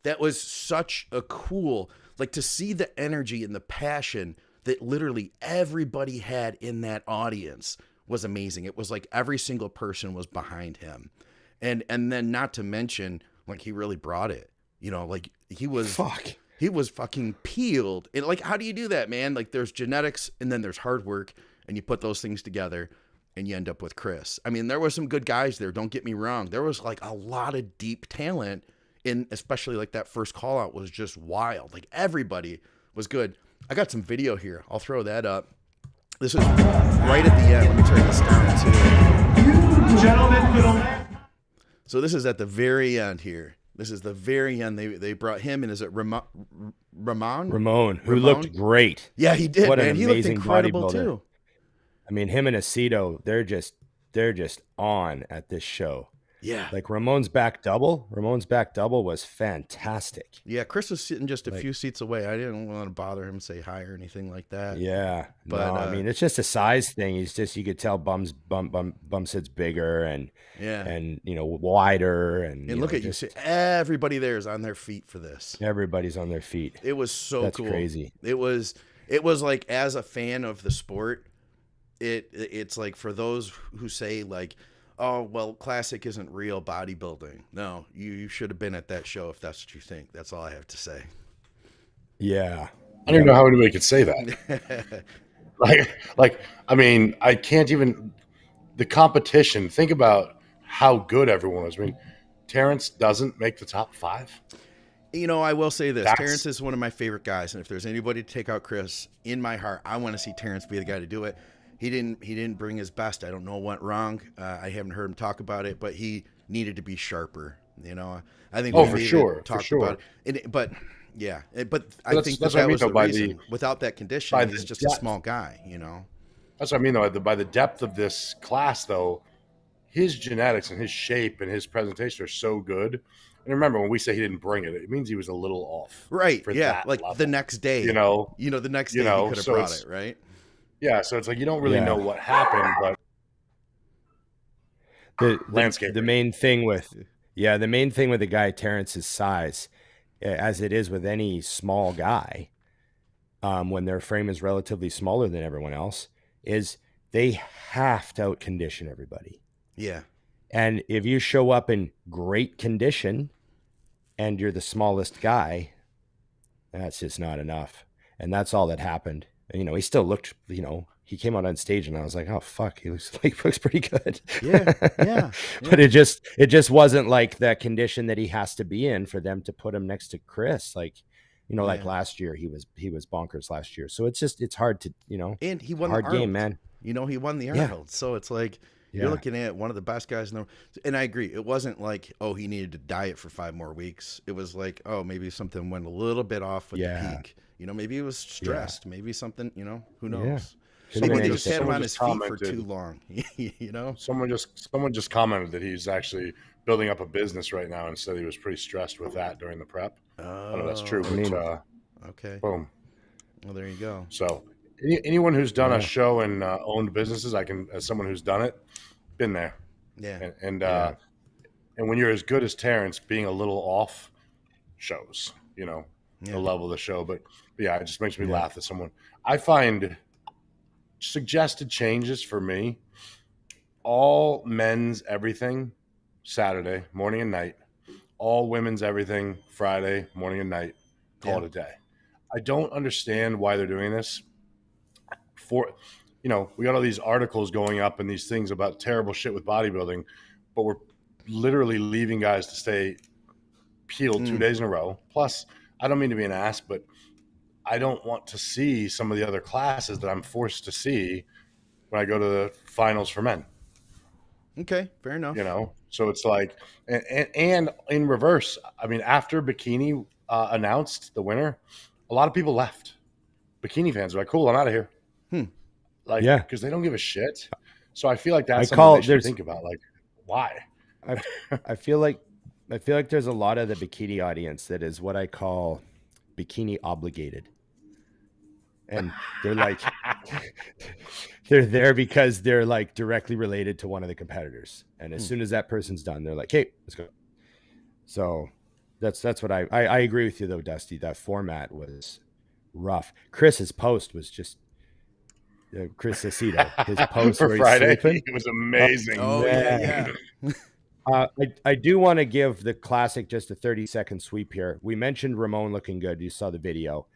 That was such a cool, like to see the energy and the passion that literally everybody had in that audience was amazing. It was like every single person was behind him. And then not to mention, like he really brought it, like he was fucking peeled. And like, how do you do that, man? Like there's genetics and then there's hard work, and you put those things together and you end up with Chris. I mean, there were some good guys there. Don't get me wrong. There was like a lot of deep talent, and especially like that first call out was just wild. Like everybody was good. I got some video here. I'll throw that up. This is right at the end. Let me turn this down too. Gentlemen, so this is at the very end here. This is the very end. They brought him in. Is it Ramon, who looked great. Yeah, he did. What man. An he looked amazing incredible bodybuilder. too. I mean, him and Aceto, they're just they're just on at this show. Yeah. Like Ramon's back double was fantastic. Yeah, Chris was sitting just a few seats away. I didn't want to bother him, say hi or anything like that. Yeah, but no, I mean, it's just a size thing. He's just, you could tell Bum's head's bigger and wider, and look at you, everybody there is on their feet for this. Everybody's on their feet. It was so That's cool. Crazy. It was like, as a fan of the sport, it's like, for those who say like, oh, well, classic isn't real bodybuilding. No, you should have been at that show if that's what you think. That's all I have to say. Yeah. I don't even know how anybody could say that. I mean, I can't even, the competition, think about how good everyone is. I mean, Terrence doesn't make the top 5. I will say this. Terrence is one of my favorite guys, and if there's anybody to take out Chris, in my heart, I want to see Terrence be the guy to do it. He didn't bring his best. I don't know what went wrong. I haven't heard him talk about it, but he needed to be sharper. I think. For sure. About it. But I think that was the reason. Without that condition, he's just a small guy. That's what I mean, though. By the depth of this class, though, his genetics and his shape and his presentation are so good. And remember, when we say he didn't bring it, it means he was a little off. Right. Yeah. Like level. The next day. The next day he could have brought it. Right. Yeah, so it's like you don't really know what happened, but the main thing with the guy Terrence's size, as it is with any small guy, when their frame is relatively smaller than everyone else, is they have to out condition everybody. Yeah. And if you show up in great condition and you're the smallest guy, that's just not enough. And that's all that happened. He still looked, he came out on stage and I was like, oh fuck, he looks pretty good. Yeah. But it just wasn't like that condition that he has to be in for them to put him next to Chris. Like, like last year, he was bonkers last year. So it's hard to, and he won hard the game, man. He won the Arnold. So it's like, you're looking at one of the best guys in the world. And I agree. It wasn't like, oh, he needed to diet for 5 more weeks. It was like, oh, maybe something went a little bit off with the peak. Maybe he was stressed. Maybe something, who knows? Yeah. Maybe they just had him on his feet for too long. Someone just commented that he's actually building up a business right now and said he was pretty stressed with that during the prep. I don't know if that's true. But, okay. Boom. Well, there you go. So anyone who's done a show and owned businesses, as someone who's done it, been there. Yeah. And when you're as good as Terrence, being a little off shows, the level of the show. But yeah, it just makes me laugh that someone, I find suggested changes for me, all men's everything Saturday morning and night, all women's everything Friday morning and night, call it a day. I don't understand why they're doing this. We got all these articles going up and these things about terrible shit with bodybuilding, but we're literally leaving guys to stay peeled 2 days in a row. Plus, I don't mean to be an ass, but I don't want to see some of the other classes that I'm forced to see when I go to the finals for men. Okay, fair enough. So it's like, and in reverse, I mean, after bikini announced the winner, a lot of people left. Bikini fans are like, cool, I'm out of here. Because they don't give a shit. So I feel like that's something they should think about. Like, why? I feel like there's a lot of the bikini audience that is what I call bikini obligated. And they're like, they're there because they're like directly related to one of the competitors. And as soon as that person's done, they're like, hey, let's go. So that's what I agree with you though, Dusty. That format was rough. Chris's post was just Chris Aceto, his post for where Friday, he's sleeping. it was amazing. Oh yeah. I do want to give the classic just a 30-second sweep here. We mentioned Ramon looking good. You saw the video.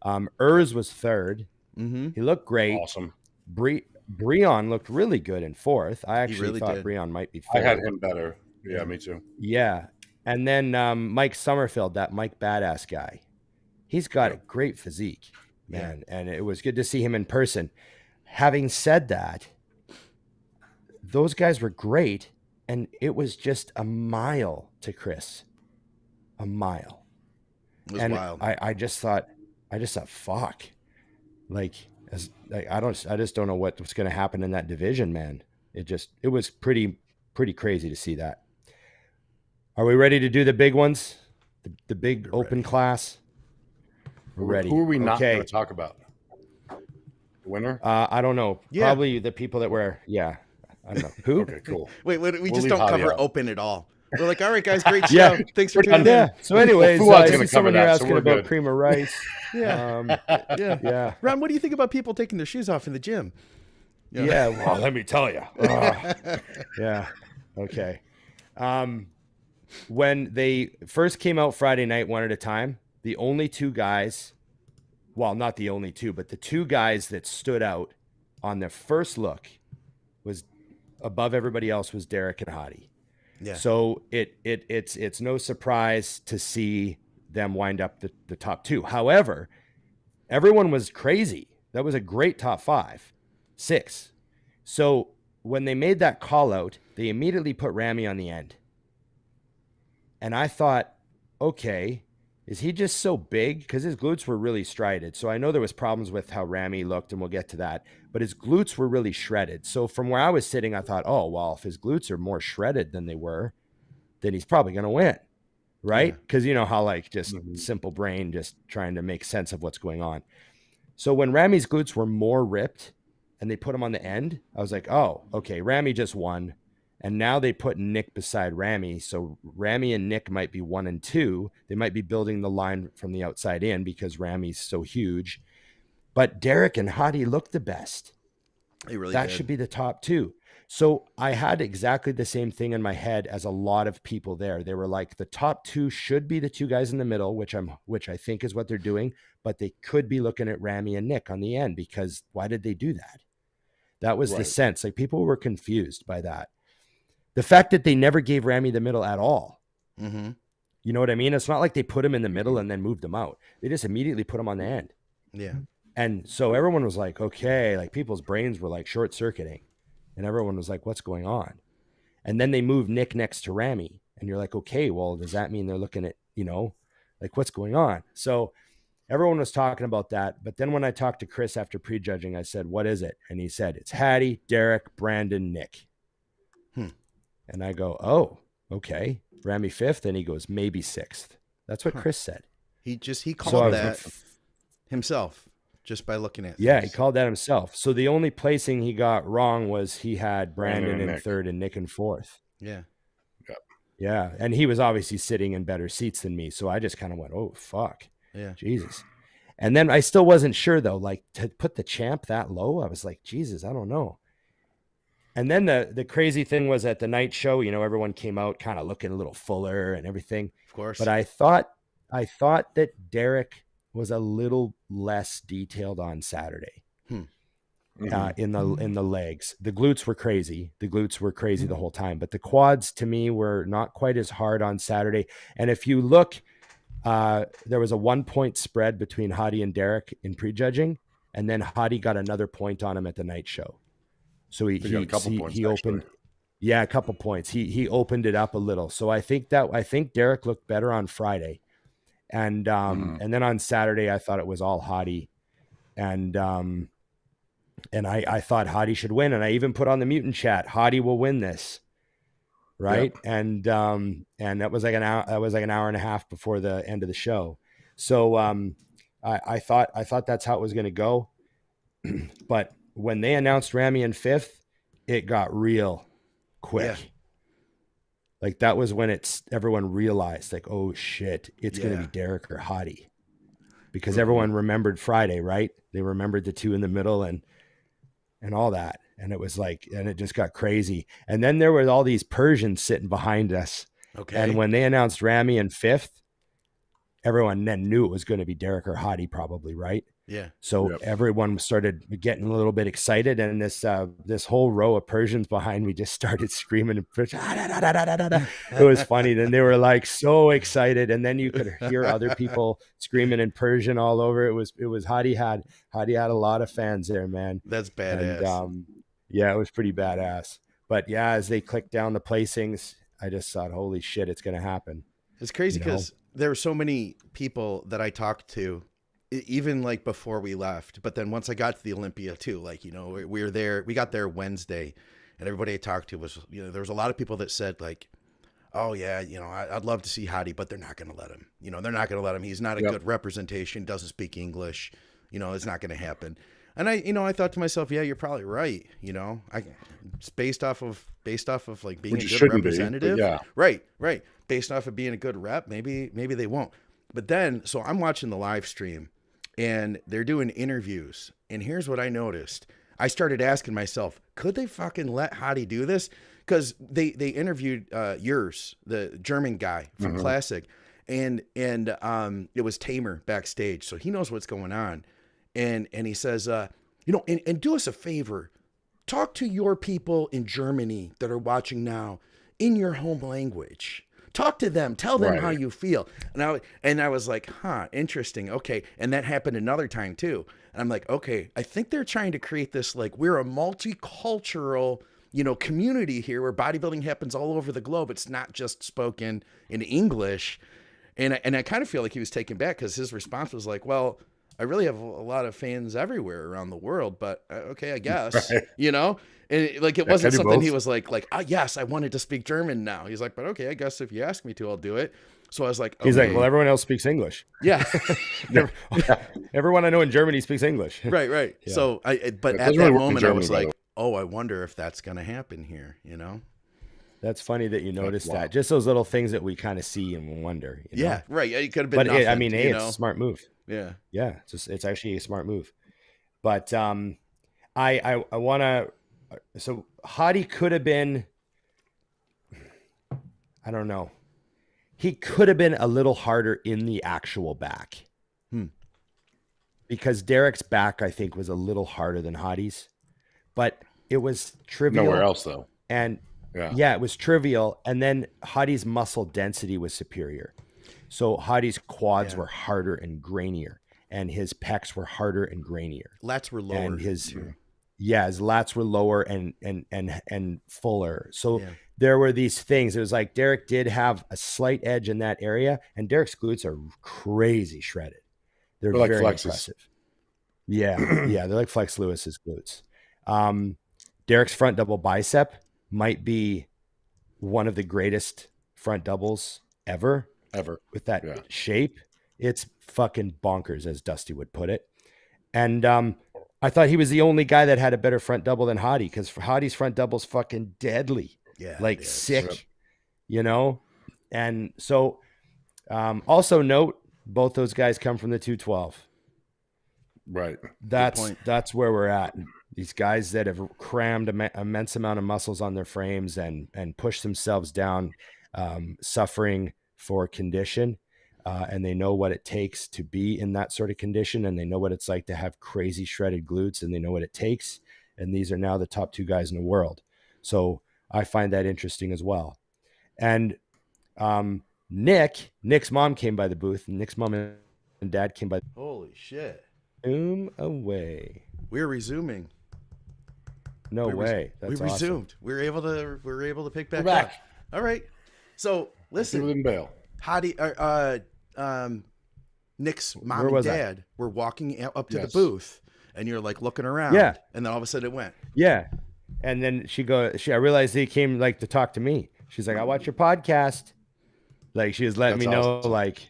Urs was third. Mm-hmm. He looked great. Awesome. Breon looked really good in fourth. I actually thought Breon might be third. I had him better. Yeah, me too. Yeah. And then Mike Summerfield, that Mike Badass guy. He's got a great physique, man. Yeah. And it was good to see him in person. Having said that, those guys were great. And it was just a mile to Chris. A mile. It was wild. I just thought, fuck. I just don't know what's going to happen in that division, man. it was pretty crazy to see that. Are we ready to do the big ones? The big open class? We're ready. Who are we not going to talk about? The winner? I don't know. Yeah. Probably the people that were, I don't know. Who? Okay, cool. Wait, we We'll just leave don't Hany cover out. open at all. We're like, all right, guys, great show. Yeah. Thanks for tuning in. Yeah. So anyways, Well, Fuad's I gonna see someone cover here that, so asking we're about good. cream of rice. Yeah. Yeah. Yeah. Ron, what do you think about people taking their shoes off in the gym? Yeah. Well, let me tell you. Yeah. Okay. When they first came out Friday night, one at a time, the only two guys, well, not the only two, but the two guys that stood out on the first look was above everybody else was Derek and Hany. Yeah. So it's no surprise to see them wind up the top two. However, everyone was crazy. That was a great top 6. So when they made that call out, they immediately put Ramy on the end. And I thought, okay, is he just so big? Because his glutes were really strided. So I know there was problems with how Ramy looked, and we'll get to that. But his glutes were really shredded. So from where I was sitting, I thought, oh, well, if his glutes are more shredded than they were, then he's probably going to win, right? Because you know how like just simple brain just trying to make sense of what's going on. So when Ramy's glutes were more ripped and they put him on the end, I was like, oh, okay, Ramy just won. And now they put Nick beside Ramy. So Ramy and Nick might be 1 and 2. They might be building the line from the outside in because Ramy's so huge. But Derek and Hany looked the best. They really that did. should be the top 2. So I had exactly the same thing in my head as a lot of people there. They were like, the top 2 should be the 2 guys in the middle, which I think is what they're doing. But they could be looking at Ramy and Nick on the end because why did they do that? That was the sense. Like people were confused by that. The fact that they never gave Ramy the middle at all. Mm-hmm. You know what I mean? It's not like they put him in the middle and then moved him out. They just immediately put him on the end. Yeah. And so everyone was like, okay, like people's brains were like short circuiting and everyone was like, what's going on? And then they moved Nick next to Ramy and you're like, okay, well, does that mean they're looking at, you know, like what's going on? So everyone was talking about that. But then when I talked to Chris after prejudging, I said, what is it? And he said, it's Hany, Derek, Brandon, Nick. And I go, oh, okay. Ramy 5th. And he goes, maybe 6th. That's what Chris said. He called that himself just by looking at Yeah, things. he called that himself. So the only placing he got wrong was he had Brandon in 3rd and Nick in 4th. Yeah. Yeah. And he was obviously sitting in better seats than me. So I just kind of went, oh, fuck. Yeah. Jesus. And then I still wasn't sure, though. Like to put the champ that low, I was like, Jesus, I don't know. And then the crazy thing was at the night show, you know, everyone came out kind of looking a little fuller and everything. Of course. But I thought that Derek was a little less detailed on Saturday in the legs. The glutes were crazy. The whole time. But the quads to me were not quite as hard on Saturday. And if you look, there was a 1-point spread between Hany and Derek in prejudging. And then Hany got another point on him at the night show. So he got a couple points, he opened, a couple points. He opened it up a little. So I think Derek looked better on Friday, and then on Saturday I thought it was all Hany, and I thought Hany should win, and I even put on the Mutant chat, Hany will win this, right? Yep. And that was like an hour. That was like an hour and a half before the end of the show. So I thought that's how it was going to go, but when they announced Ramy in 5th, it got real quick. Yeah. Like that was when everyone realized like, oh shit, it's going to be Derek or Hany, because everyone remembered Friday, right? They remembered the 2 in the middle and all that. And it was like, and it just got crazy. And then there were all these Persians sitting behind us. Okay. And when they announced Ramy in 5th, everyone then knew it was going to be Derek or Hany probably, right? Yeah. So everyone started getting a little bit excited, and this whole row of Persians behind me just started screaming. It was funny. Then they were like so excited, and then you could hear other people screaming in Persian all over. It was Hany had a lot of fans there, man. That's badass. And, yeah, it was pretty badass. But yeah, as they clicked down the placings, I just thought, holy shit, it's going to happen. It's crazy because there were so many people that I talked to, even like before we left. But then once I got to the Olympia too, like, you know, we got there Wednesday, and everybody I talked to was, there was a lot of people that said like, oh yeah, I'd love to see Hany, but they're not going to let him. They're not going to let him. He's not a good representation. Doesn't speak English. It's not going to happen. And I thought to myself, yeah, you're probably right. It's based off of like being Which a good representative. Yeah. Right. Based off of being a good rep, maybe they won't. But then, so I'm watching the live stream and they're doing interviews. And here's what I noticed. I started asking myself, could they fucking let Hany do this? Because they interviewed yours, the German guy from Classic, and it was Tamer backstage, so he knows what's going on, and he says, and do us a favor, talk to your people in Germany that are watching now in your home language. Talk to them, tell them how you feel. And I was like, interesting, okay. And that happened another time too. And I'm like, okay, I think they're trying to create this like we're a multicultural community here where bodybuilding happens all over the globe. It's not just spoken in English. And I kind of feel like he was taken back because his response was like, well, I really have a lot of fans everywhere around the world, but okay, I guess, and like, it wasn't something he was like, yes, I wanted to speak German now. He's like, but okay, I guess if you ask me to, I'll do it. So I was like, okay. He's like, well, everyone else speaks English. Yeah. Everyone I know in Germany speaks English. Right. Yeah. So but at that moment I was like, oh, I wonder if that's going to happen here, That's funny that you noticed that. Just those little things that we kind of see and wonder. Yeah, right. It could have been. But nothing, it's a smart move. Yeah. Yeah. It's actually a smart move. But I want to. So Hany could have been. I don't know. He could have been a little harder in the actual back. Because Derek's back, I think, was a little harder than Hany's. But it was trivial. Nowhere else, though. And yeah, it was trivial. And then Hany's muscle density was superior. So Hany's quads were harder and grainier, and his pecs were harder and grainier. Lats were lower. And his lats were lower and fuller. So there were these things. It was like Derek did have a slight edge in that area, and Derek's glutes are crazy shredded. They're like very Flex's. impressive. Yeah, they're like Flex Lewis's glutes. Derek's front double bicep might be one of the greatest front doubles ever with that shape. It's fucking bonkers, as Dusty would put it. And I thought he was the only guy that had a better front double than Hany, because Hany's front double's fucking deadly. Yeah, like sick, And so also note, both those guys come from the 212. Right. That's where we're at. These guys that have crammed an immense amount of muscles on their frames and pushed themselves down, suffering for condition. And they know what it takes to be in that sort of condition. And they know what it's like to have crazy shredded glutes, and they know what it takes. And these are now the top two guys in the world. So I find that interesting as well. And Nick's mom came by the booth. Nick's mom and dad came by. Holy shit. Boom away. We're resuming. No way. That's we resumed. Awesome. We were able to pick back We're back. up. All right. So listen. People didn't bail. Nick's mom and dad were walking up to the booth, and you're like looking around. Yeah. And then all of a sudden it went. Yeah. And then I realized they came like to talk to me. She's like, I watch your podcast. Like, she was letting me know, like,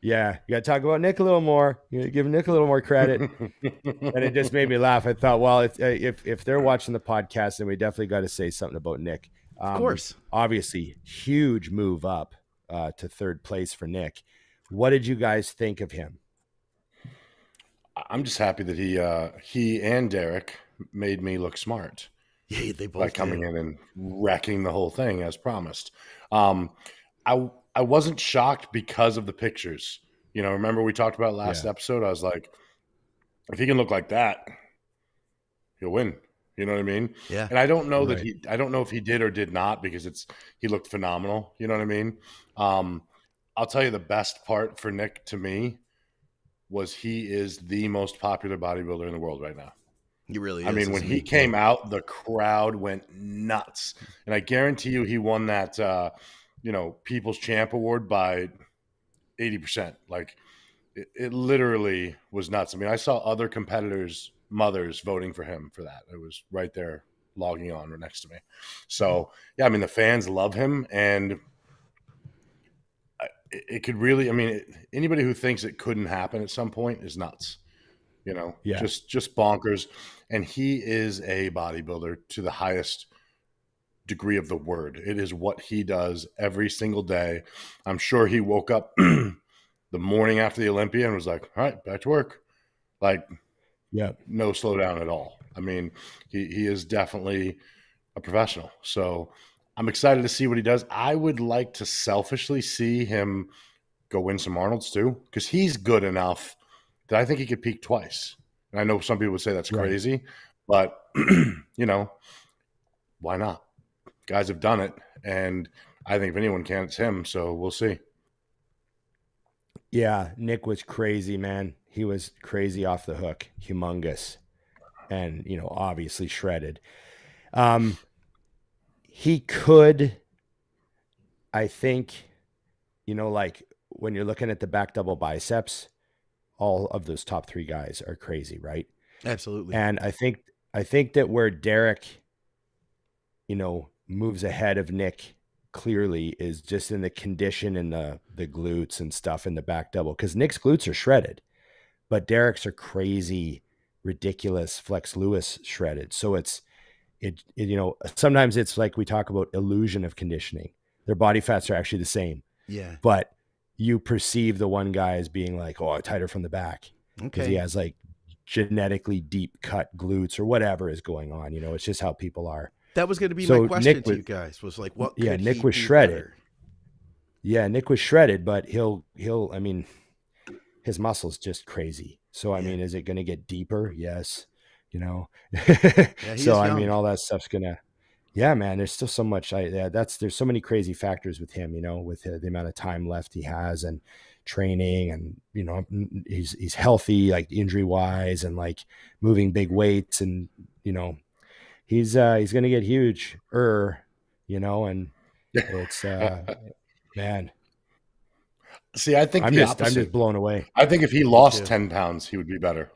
yeah, you got to talk about Nick a little more. You give Nick a little more credit. And it just made me laugh. I thought, well, if they're watching the podcast, then we definitely got to say something about Nick. Of course. Obviously, huge move up to third place for Nick. What did you guys think of him? I'm just happy that he and Derek made me look smart. Yeah, they both by coming in and wrecking the whole thing as promised. I wasn't shocked because of the pictures. Remember we talked about last episode? I was like, if he can look like that, he'll win. You know what I mean? Yeah. And I don't know I don't know if he did or did not, because he looked phenomenal. You know what I mean? I'll tell you, the best part for Nick to me was he is the most popular bodybuilder in the world right now. He really is. I mean, when he came out, the crowd went nuts. And I guarantee you he won that, People's Champ Award by 80%. Like, it literally was nuts. I mean, I saw other competitors' mothers voting for him for that. It was right there logging on right next to me. So yeah, I mean the fans love him, and it could really. I mean, anybody who thinks it couldn't happen at some point is nuts. Yeah. Just bonkers. And he is a bodybuilder to the highest degree of the word. It is what he does every single day. I'm sure he woke up the morning after the Olympia and was like, all right, back to work. Like, yeah, no slowdown at all. I mean, he is definitely a professional. So I'm excited to see what he does. I would like to selfishly see him go win some Arnolds too, because he's good enough that I think he could peak twice. And I know some people would say that's crazy, but why not? Guys have done it, and I think if anyone can, it's him. So we'll see. Yeah, Nick was crazy, man. He was crazy off the hook, humongous, and obviously shredded. He could, I think, like when you're looking at the back double biceps, all of those top 3 guys are crazy, right? Absolutely. And I think that where Derek, moves ahead of Nick clearly is just in the condition and the glutes and stuff in the back double, because Nick's glutes are shredded, but Derek's are crazy, ridiculous Flex Lewis shredded. So it sometimes it's like we talk about illusion of conditioning. Their body fats are actually the same. Yeah. But you perceive the one guy as being like, oh, tighter from the back. Because he has like genetically deep cut glutes or whatever is going on. It's just how people are. That was going to be my question to you guys, was like, what could Nick he was do shredded. better? Yeah, Nick was shredded, but he'll I mean, his muscle's just crazy. So I mean, is it going to get deeper? Yes. So I mean, all that stuff's gonna. Yeah, man. There's still so much. There's so many crazy factors with him. With the amount of time left he has and training, and he's healthy, like injury wise, and like moving big weights, and he's gonna get huge. And it's man. See, I think I'm I'm just blown away. I think if he lost 10 pounds, he would be better.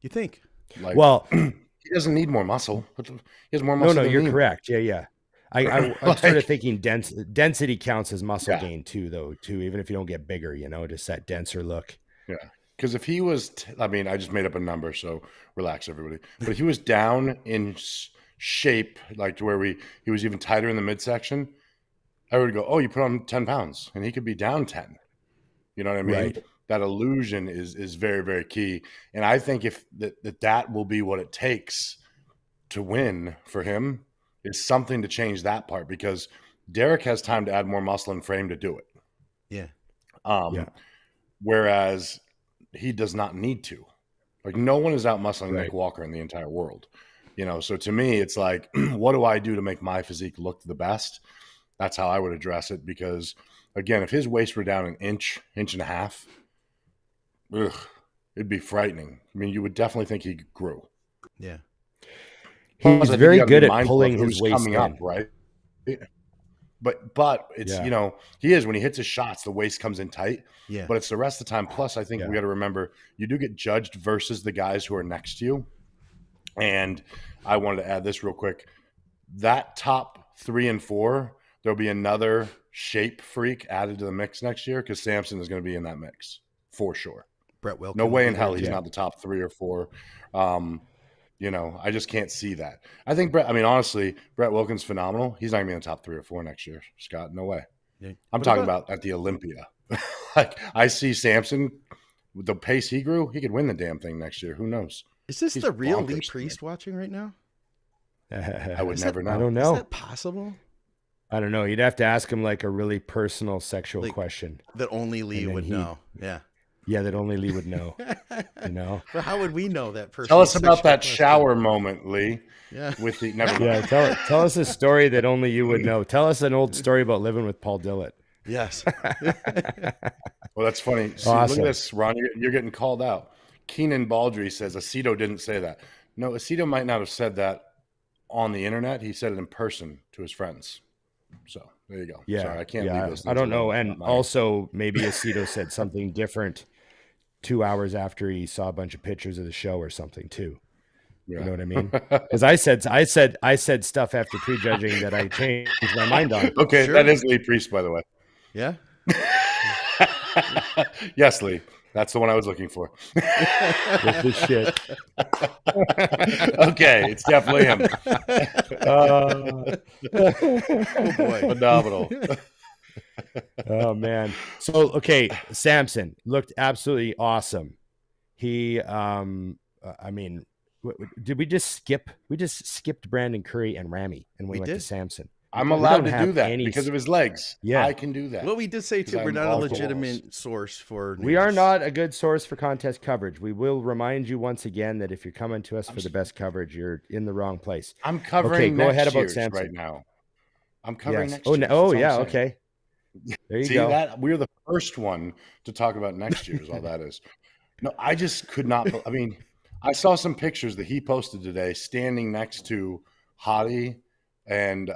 You think? Like, well, he doesn't need more muscle. He has more muscle. No, than you're me. correct. Yeah. I started thinking density counts as muscle gain too, even if you don't get bigger, just that denser look. Yeah. Because if he was, I just made up a number, so relax, everybody. But if he was down in shape, like to where he was even tighter in the midsection, I would go, oh, you put on 10 pounds, and he could be down 10. You know what I mean? Right. That illusion is very, very key. And I think if that will be what it takes to win for him, is something to change that part, because Derek has time to add more muscle and frame to do it. Yeah. Whereas he does not need to. Like, no one is out muscling Right. Nick Walker in the entire world. So to me, it's like, what do I do to make my physique look the best? That's how I would address it. Because again, if his waist were down an inch and a half, it'd be frightening. I mean, you would definitely think he grew. Yeah. He's very good at pulling his waist coming up, right? But it's he is, when he hits his shots, the waist comes in tight. Yeah. But it's the rest of the time. Plus, I think we got to remember, you do get judged versus the guys who are next to you. And I wanted to add this real quick. That top 3 and 4, there'll be another shape freak added to the mix next year, because Samson is going to be in that mix for sure. Brett Wilkin. No way in hell he's not the top 3 or 4. I just can't see that. I think honestly, Brett Wilkin's phenomenal. He's not going to be in the top 3 or 4 next year, Scott. No way. Yeah. I'm talking about at the Olympia. Like, I see Samson, with the pace he grew, he could win the damn thing next year. Who knows? Is this He's the real bonkers, Lee Priest watching right now? I would never know. I don't know. Is that possible? I don't know. You'd have to ask him like a really personal sexual question That only Lee would know. Yeah. Yeah, that only Lee would know. But how would we know that person? Tell us about that shower moment, Lee. Yeah. With the never mind. Tell us a story that only you would know. Tell us an old story about living with Paul Dillett. Yes. Well, that's funny. See, Awesome. Look at this, Ron. You're getting called out. Keenan Baldry says Aceto didn't say that. No, Aceto might not have said that on the internet. He said it in person to his friends. So there you go. Yeah. Sorry, I can't leave those things I don't know. alone. And also maybe Aceto said something different 2 hours after he saw a bunch of pictures of the show or something too. You know what I mean? Because I said stuff after prejudging that I changed my mind on. Okay, Sure. that is Lee Priest, by the way. Yeah. Yes, Lee. That's the one I was looking for. With this shit. Okay, it's definitely him. Oh boy. Phenomenal. Oh man. So okay, Samson looked absolutely awesome. He I mean, did we just skip? We just skipped Brandon Curry and Ramy, and we went to did. Samson. I'm We allowed don't to do have that any- because of his legs. Yeah. I can do that. Well, we did say too, Because we're I'm not a all for legitimate source for news. We are not a good source for contest coverage. We will remind you once again that if you're coming to us for the best coverage, you're in the wrong place. I'm covering Okay, go next ahead about year's Samson. right now. I'm covering Yes. next Oh, year's. oh That's all yeah. I'm saying. Okay. There you See go. that? We're the first one to talk about next year's, all that is. No, I just could not. I mean, I saw some pictures that he posted today standing next to Hany and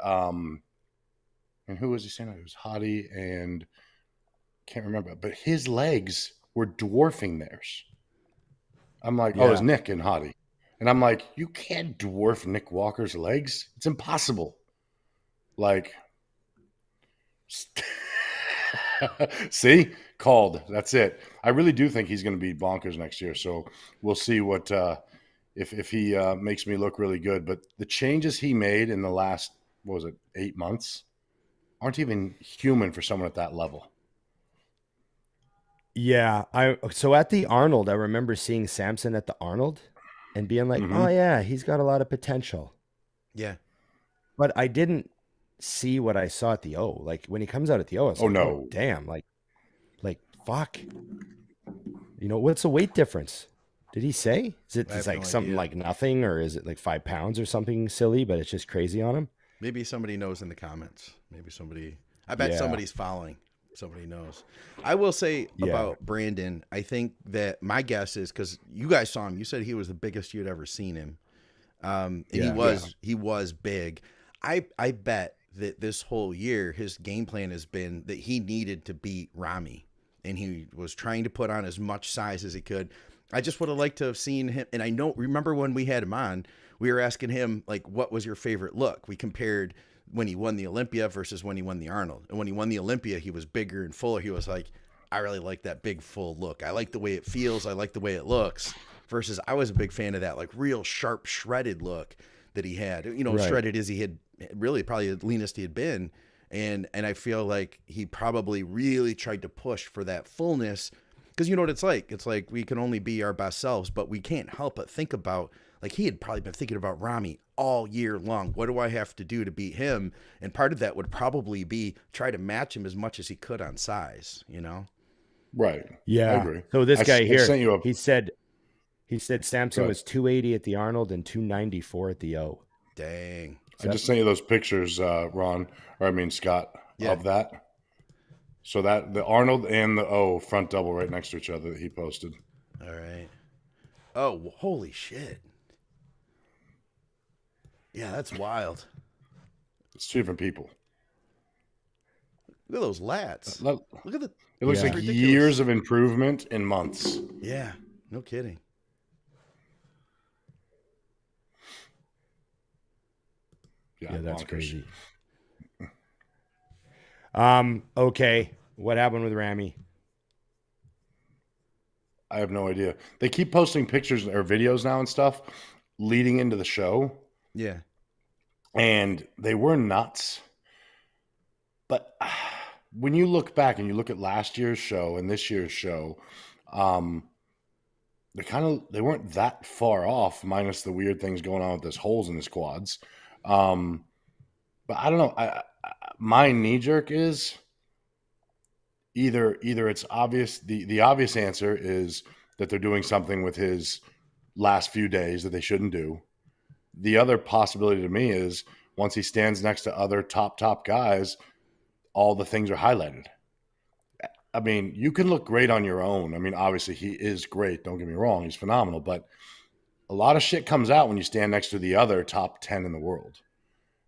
who was he standing? It was Hany and can't remember, but his legs were dwarfing theirs. I'm like, oh, it was Yeah. Nick and Hany. And I'm like, you can't dwarf Nick Walker's legs. It's impossible. Like, see, called. That's it. I really do think he's going to be bonkers next year. So we'll see what if he makes me look really good. But the changes he made in the last, what was it, 8 months, aren't even human for someone at that level. Yeah. So at the Arnold, I remember seeing Samson at the Arnold and being like, Mhm. oh yeah, he's got a lot of potential. Yeah. But I didn't see what I saw at the O. Like when he comes out at the O, it's Oh, like, no. damn, like fuck. You know, what's the weight difference? Did he say? Is it I have like no something idea. like nothing, or is it like 5 pounds or something silly, but it's just crazy on him? Maybe somebody knows in the comments. Maybe somebody. I bet Yeah. somebody's following. Somebody knows. I will say Yeah. about Brandon. I think that my guess is because you guys saw him. You said he was the biggest you'd ever seen him. And Yeah. he was big. I bet that this whole year his game plan has been that he needed to beat Ramy, and he was trying to put on as much size as he could. I just would have liked to have seen him. And I remember when we had him on, we were asking him, like, what was your favorite look? We compared when he won the Olympia versus when he won the Arnold. And when he won the Olympia, he was bigger and fuller. He was like, I really like that big, full look. I like the way it feels. I like the way it looks. Versus I was a big fan of that, like, real sharp, shredded look that he had. You know, Right. shredded as he had, really probably the leanest he had been. And I feel like he probably really tried to push for that fullness. Because you know what it's like? It's like we can only be our best selves, but we can't help but think about, like, he had probably been thinking about Ramy all year long. What do I have to do to beat him? And part of that would probably be try to match him as much as he could on size, you know? Right. Yeah. I agree. So this guy I here, sent you a- he said Samson Go was 280 at the Arnold and 294 at the O. Dang. I just sent you those pictures, Scott, Yeah. of that. So that the Arnold and the O front double right next to each other that he posted. All right. Oh, holy shit. Yeah, that's wild. It's 2 different people. Look at those lats. Look, Look at the. it looks Yeah. like Ridiculous. years of improvement in months. Yeah, no kidding. Yeah, that's bonkers. crazy. Okay. What happened with Ramy? I have no idea. They keep posting pictures or videos now and stuff leading into the show, Yeah. and they were nuts. But when you look back and you look at last year's show and this year's show, they weren't that far off, minus the weird things going on with his holes in his quads. But I don't know. My knee jerk is either it's obvious. The obvious answer is that they're doing something with his last few days that they shouldn't do. The other possibility to me is once he stands next to other top guys, all the things are highlighted. I mean, you can look great on your own. I mean, obviously he is great. Don't get me wrong. He's phenomenal, but a lot of shit comes out when you stand next to the other top 10 in the world.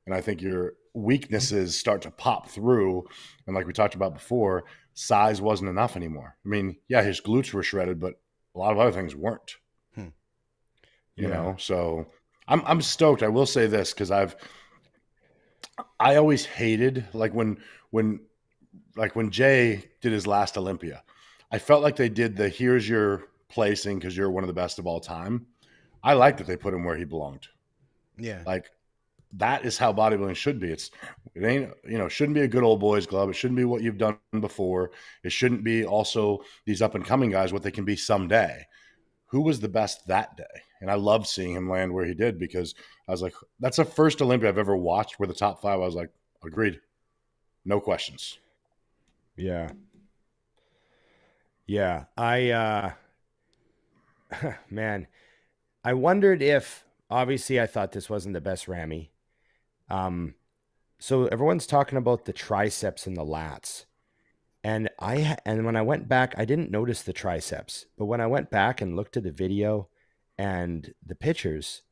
And I think your weaknesses start to pop through. And like we talked about before, size wasn't enough anymore. I mean, yeah, his glutes were shredded, but a lot of other things weren't. You know, so I'm stoked. I will say this because I always hated when Jay did his last Olympia. I felt like they did the here's your placing because you're one of the best of all time. I like that they put him where he belonged. Yeah. Like that is how bodybuilding should be. It ain't, shouldn't be a good old boys club. It shouldn't be what you've done before. It shouldn't be also these up and coming guys, what they can be someday. Who was the best that day? And I loved seeing him land where he did because I was like, that's the first Olympia I've ever watched where the top 5, I was like, agreed. No questions. Yeah. Yeah. Man, I wondered if, obviously I thought this wasn't the best Ramy. So everyone's talking about the triceps and the lats. And when I went back, I didn't notice the triceps, but when I went back and looked at the video and the pictures,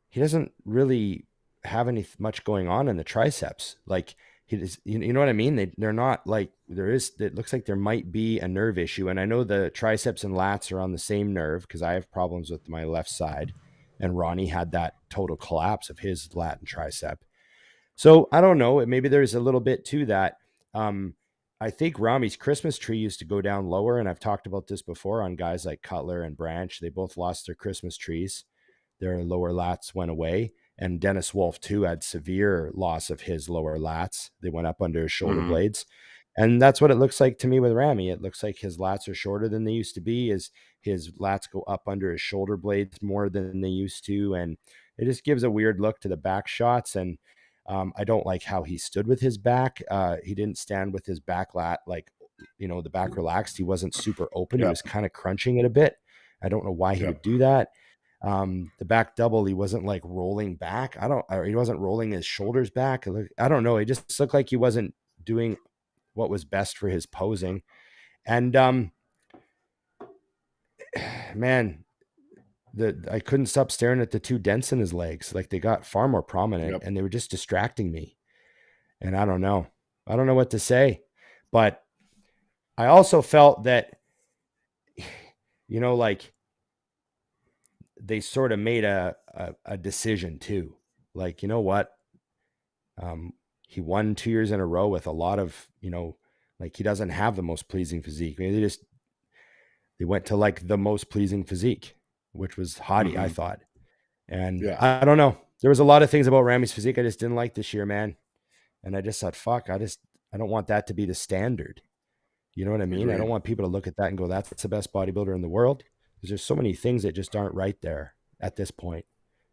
he doesn't really have much going on in the triceps. Like you know what I mean? They're not like it looks like there might be a nerve issue. And I know the triceps and lats are on the same nerve because I have problems with my left side. And Ronnie had that total collapse of his lat and tricep. So I don't know. Maybe there's a little bit to that. I think Ramy's Christmas tree used to go down lower. And I've talked about this before on guys like Cutler and Branch. They both lost their Christmas trees. Their lower lats went away. And Dennis Wolf, too, had severe loss of his lower lats. They went up under his shoulder blades. And that's what it looks like to me with Ramy. It looks like his lats are shorter than they used to be. His lats go up under his shoulder blades more than they used to. And it just gives a weird look to the back shots. And I don't like how he stood with his back. He didn't stand with his back lat, like, the back relaxed. He wasn't super open. He was kind of crunching it a bit. I don't know why he would do that. The back double, he wasn't like rolling back. He wasn't rolling his shoulders back. I don't know. It just looked like he wasn't doing what was best for his posing. And, man, I couldn't stop staring at the two dents in his legs. Like they got far more prominent and they were just distracting me. And I don't know what to say, but I also felt that, like they sort of made a decision too. Like, you know what? He won 2 years in a row with a lot of, like he doesn't have the most pleasing physique. Maybe they went to like the most pleasing physique, which was Hany, I thought. And I don't know. There was a lot of things about Ramy's physique I just didn't like this year, man. And I just thought, fuck, I don't want that to be the standard. You know what I mean? Agreed. I don't want people to look at that and go, that's the best bodybuilder in the world. Because there's so many things that just aren't right there at this point.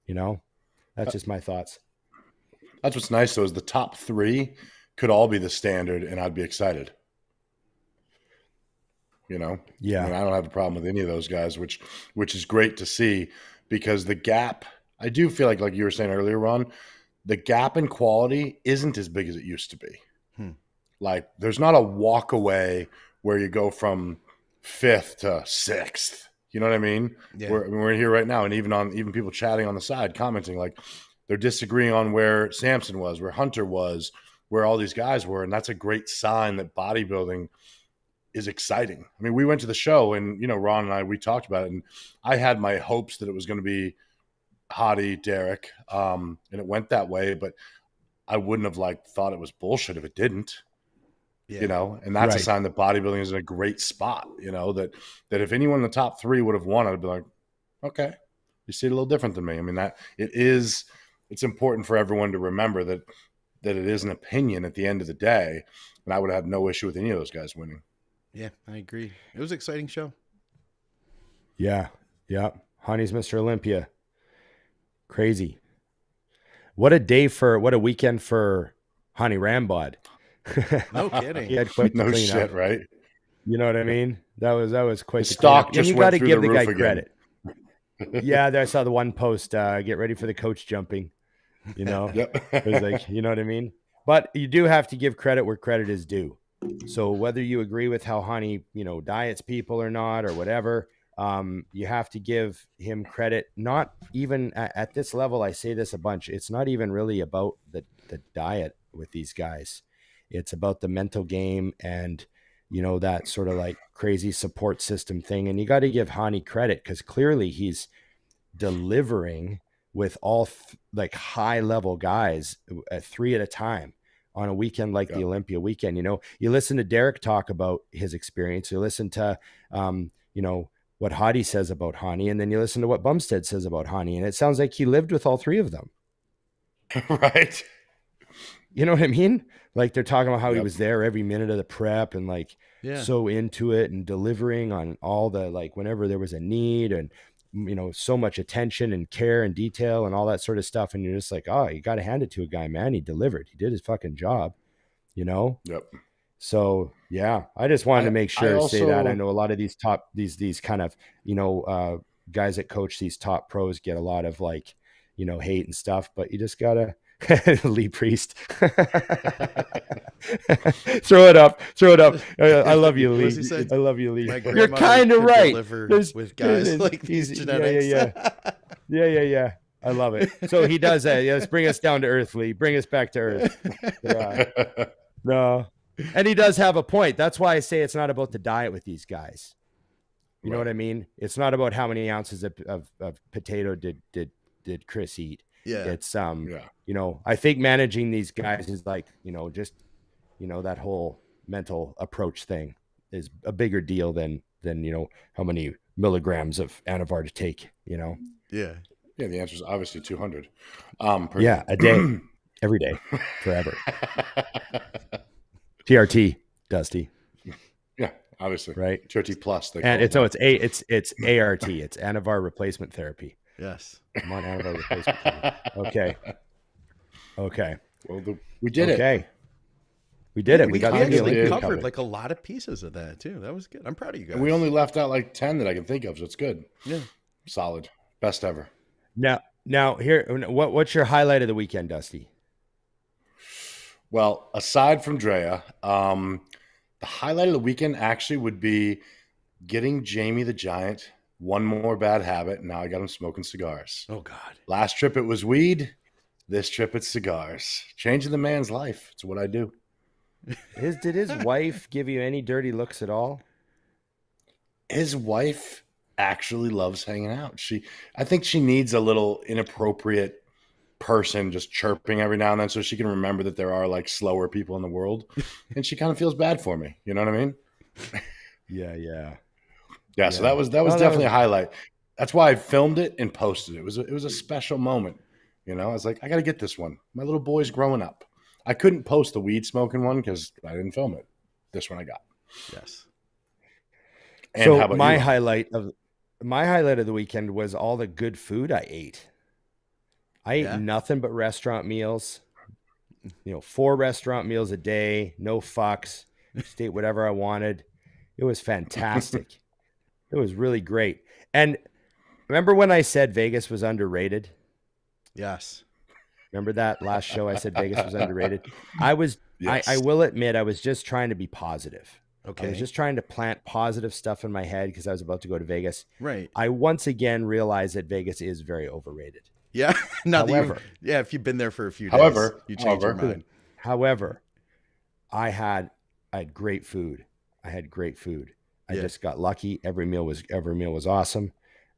That's just my thoughts. That's what's nice, though, is the top 3 could all be the standard, and I'd be excited. Yeah. I don't have a problem with any of those guys, which is great to see because the gap, I do feel like you were saying earlier, Ron, the gap in quality isn't as big as it used to be. Like there's not a walk away where you go from 5th to 6th. You know what I mean? Yeah. We're here right now. And even people chatting on the side, commenting, like they're disagreeing on where Samson was, where Hunter was, where all these guys were. And that's a great sign that bodybuilding is exciting. I mean, we went to the show and, Ron and we talked about it and I had my hopes that it was going to be Hany, Derek. And it went that way, but I wouldn't have thought it was bullshit if it didn't, and that's a sign that bodybuilding is in a great spot, that if anyone in the top 3 would have won, I'd be like, okay, you see it a little different than me. I mean, it's important for everyone to remember that it is an opinion at the end of the day. And I would have had no issue with any of those guys winning. Yeah, I agree. It was an exciting show. Yeah. Yeah. Hany's Mr. Olympia. Crazy. What a weekend for Hany Rambod. No kidding. He had quite no shit, up. Right? You know what I mean? That was quite the stock. Just and you got to give the guy again. credit. Yeah, I saw the one post. Get ready for the coach jumping. Yep. It was like, you know what I mean? But you do have to give credit where credit is due. So whether you agree with how Hany, diets people or not, or whatever, you have to give him credit. Not even at this level. I say this a bunch. It's not even really about the diet with these guys. It's about the mental game and, that sort of like crazy support system thing. And you got to give Hany credit because clearly he's delivering with all like high level guys at 3 at a time on a weekend like the Olympia weekend. You know, you listen to Derek talk about his experience, you listen to, you know, what Hady says about Hany, and then you listen to what Bumstead says about Hany, and it sounds like he lived with all 3 of them. Right. You know what I mean? Like they're talking about how he was there every minute of the prep and like so into it and delivering on all the, like whenever there was a need and, you know, so much attention and care and detail and all that sort of stuff. And you're just like, oh, you got to hand it to a guy, man. He delivered. He did his fucking job, you know? Yep. So yeah, I just wanted to make sure to say that. I know a lot of these top, these kind of, you know, guys that coach these top pros get a lot of like, you know, hate and stuff, but you just gotta Lee Priest. Throw it up. I love you, Lee. I love you, Lee. You're kind of right. With guys like these genetics. Yeah. I love it. So he does that. Yes, bring us down to earth, Lee. Bring us back to earth. Yeah. No. And he does have a point. That's why I say it's not about the diet with these guys. You know what I mean? It's not about how many ounces of potato did Chris eat. Yeah. It's you know, I think managing these guys is like, you know, just, you know, that whole mental approach thing is a bigger deal than, you know, how many milligrams of Anavar to take, you know? Yeah. Yeah. The answer is obviously 200. A day, every day, forever. TRT, Dusty. Yeah, obviously. Right. TRT plus. And it's ART. It's Anavar replacement therapy. Yes. I'm on Anavar replacement therapy. Okay. Well, we did it. Okay. We did it. We got the Olympia covered like a lot of pieces of that too. That was good. I'm proud of you guys. And we only left out like 10 that I can think of, so it's good. Yeah. Solid. Best ever. Now here, what's your highlight of the weekend, Dusty? Well, aside from Drea, the highlight of the weekend actually would be getting Jamie the Giant one more bad habit. Now I got him smoking cigars. Oh, God. Last trip it was weed. This trip it's cigars. Changing the man's life. It's what I do. Did his wife give you any dirty looks at all? His wife actually loves hanging out. I think she needs a little inappropriate person just chirping every now and then so she can remember that there are like slower people in the world, and she kind of feels bad for me. You know what I mean? Yeah. So that was definitely a highlight. That's why I filmed it and posted it. It was a special moment. You know, I was like, I got to get this one. My little boy's growing up. I couldn't post the weed smoking one because I didn't film it. This one I got. Yes. And so how about my highlight of the weekend was all the good food I ate. I ate nothing but restaurant meals, you know, 4 restaurant meals a day, no fucks, just ate whatever I wanted. It was fantastic. It was really great. And remember when I said Vegas was underrated? Yes. Remember that last show I said Vegas was underrated? I will admit I was just trying to be positive. Okay. I was just trying to plant positive stuff in my head because I was about to go to Vegas. Right. I once again realized that Vegas is very overrated. Yeah. If you've been there for a few days, you change your mind. However, I had great food. I just got lucky. Every meal was awesome.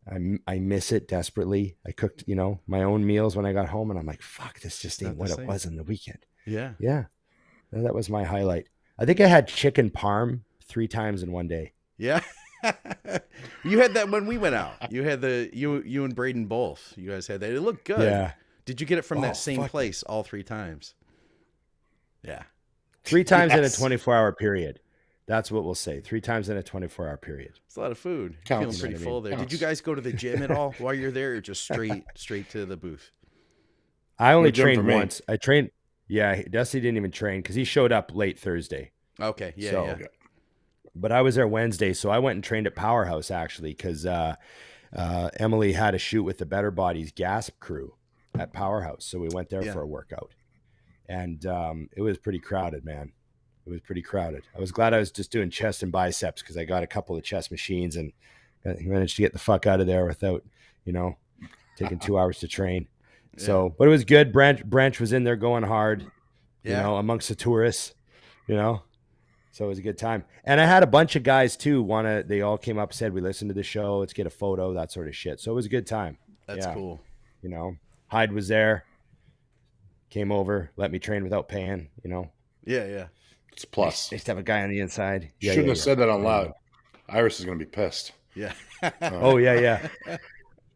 I miss it desperately. I cooked, you know, my own meals when I got home, and I'm like, fuck, this just ain't what it was in the weekend. Yeah. And that was my highlight. I think I had chicken parm 3 times in one day. Yeah. You had that when we went out. You had you and Braden both. You guys had that. It looked good. Yeah. Did you get it from that same place all 3 times? Yeah. 3 times in a 24-hour period. That's what we'll say. 3 times in a 24-hour period. It's a lot of food. Counts. Feeling pretty full there. Did you guys go to the gym at all while you're there, or just straight to the booth? I only trained once. I trained. Yeah, Dusty didn't even train because he showed up late Thursday. Okay. Yeah. But I was there Wednesday, so I went and trained at Powerhouse actually because Emily had a shoot with the Better Bodies Gasp crew at Powerhouse, so we went there for a workout, and it was pretty crowded, man. It was pretty crowded. I was glad I was just doing chest and biceps because I got a couple of chest machines and managed to get the fuck out of there without, you know, taking 2 hours to train. So, but it was good. Branch was in there going hard, you know, amongst the tourists, you know. So it was a good time. And I had a bunch of guys too. They all came up, said, we listened to the show. Let's get a photo, that sort of shit. So it was a good time. That's cool. You know, Hyde was there, came over, let me train without paying, you know. Yeah. It's a plus. Nice to have a guy on the inside. Shouldn't have said that on loud. Iris is going to be pissed. Yeah. Oh, yeah. You'll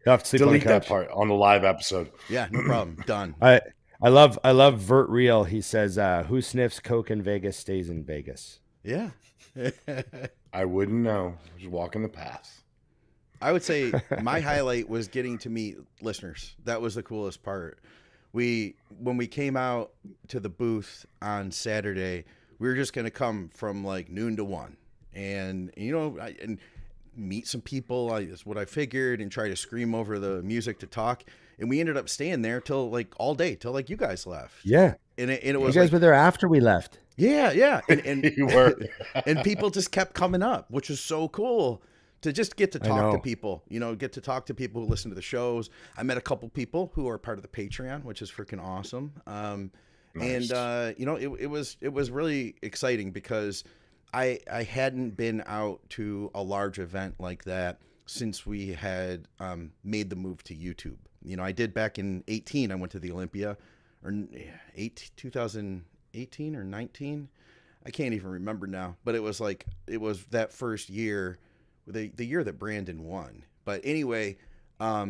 have to sleep Delete on the that couch. part on the live episode. Yeah, no problem. Done. I love Vert Real. He says, who sniffs coke in Vegas stays in Vegas. Yeah. I wouldn't know. Just walking the path. I would say my highlight was getting to meet listeners. That was the coolest part. When we came out to the booth on Saturday, we were just going to come from like noon to 1 and, you know, and meet some people. That's what I figured, and try to scream over the music to talk. And we ended up staying there till like all day, till like you guys left. Yeah. And it was you guys like, were there after we left. Yeah. And You were. and people just kept coming up, which is so cool to just get to talk to people, you know, get to talk to people who listen to the shows. I met a couple people who are part of the Patreon, which is freaking awesome. Nice. And you know, it was really exciting because I hadn't been out to a large event like that since we had made the move to YouTube. You know, I did back in 18. I went to the Olympia, or 2018 or 19. I can't even remember now. But it was that first year, the year that Brandon won. But anyway, yeah,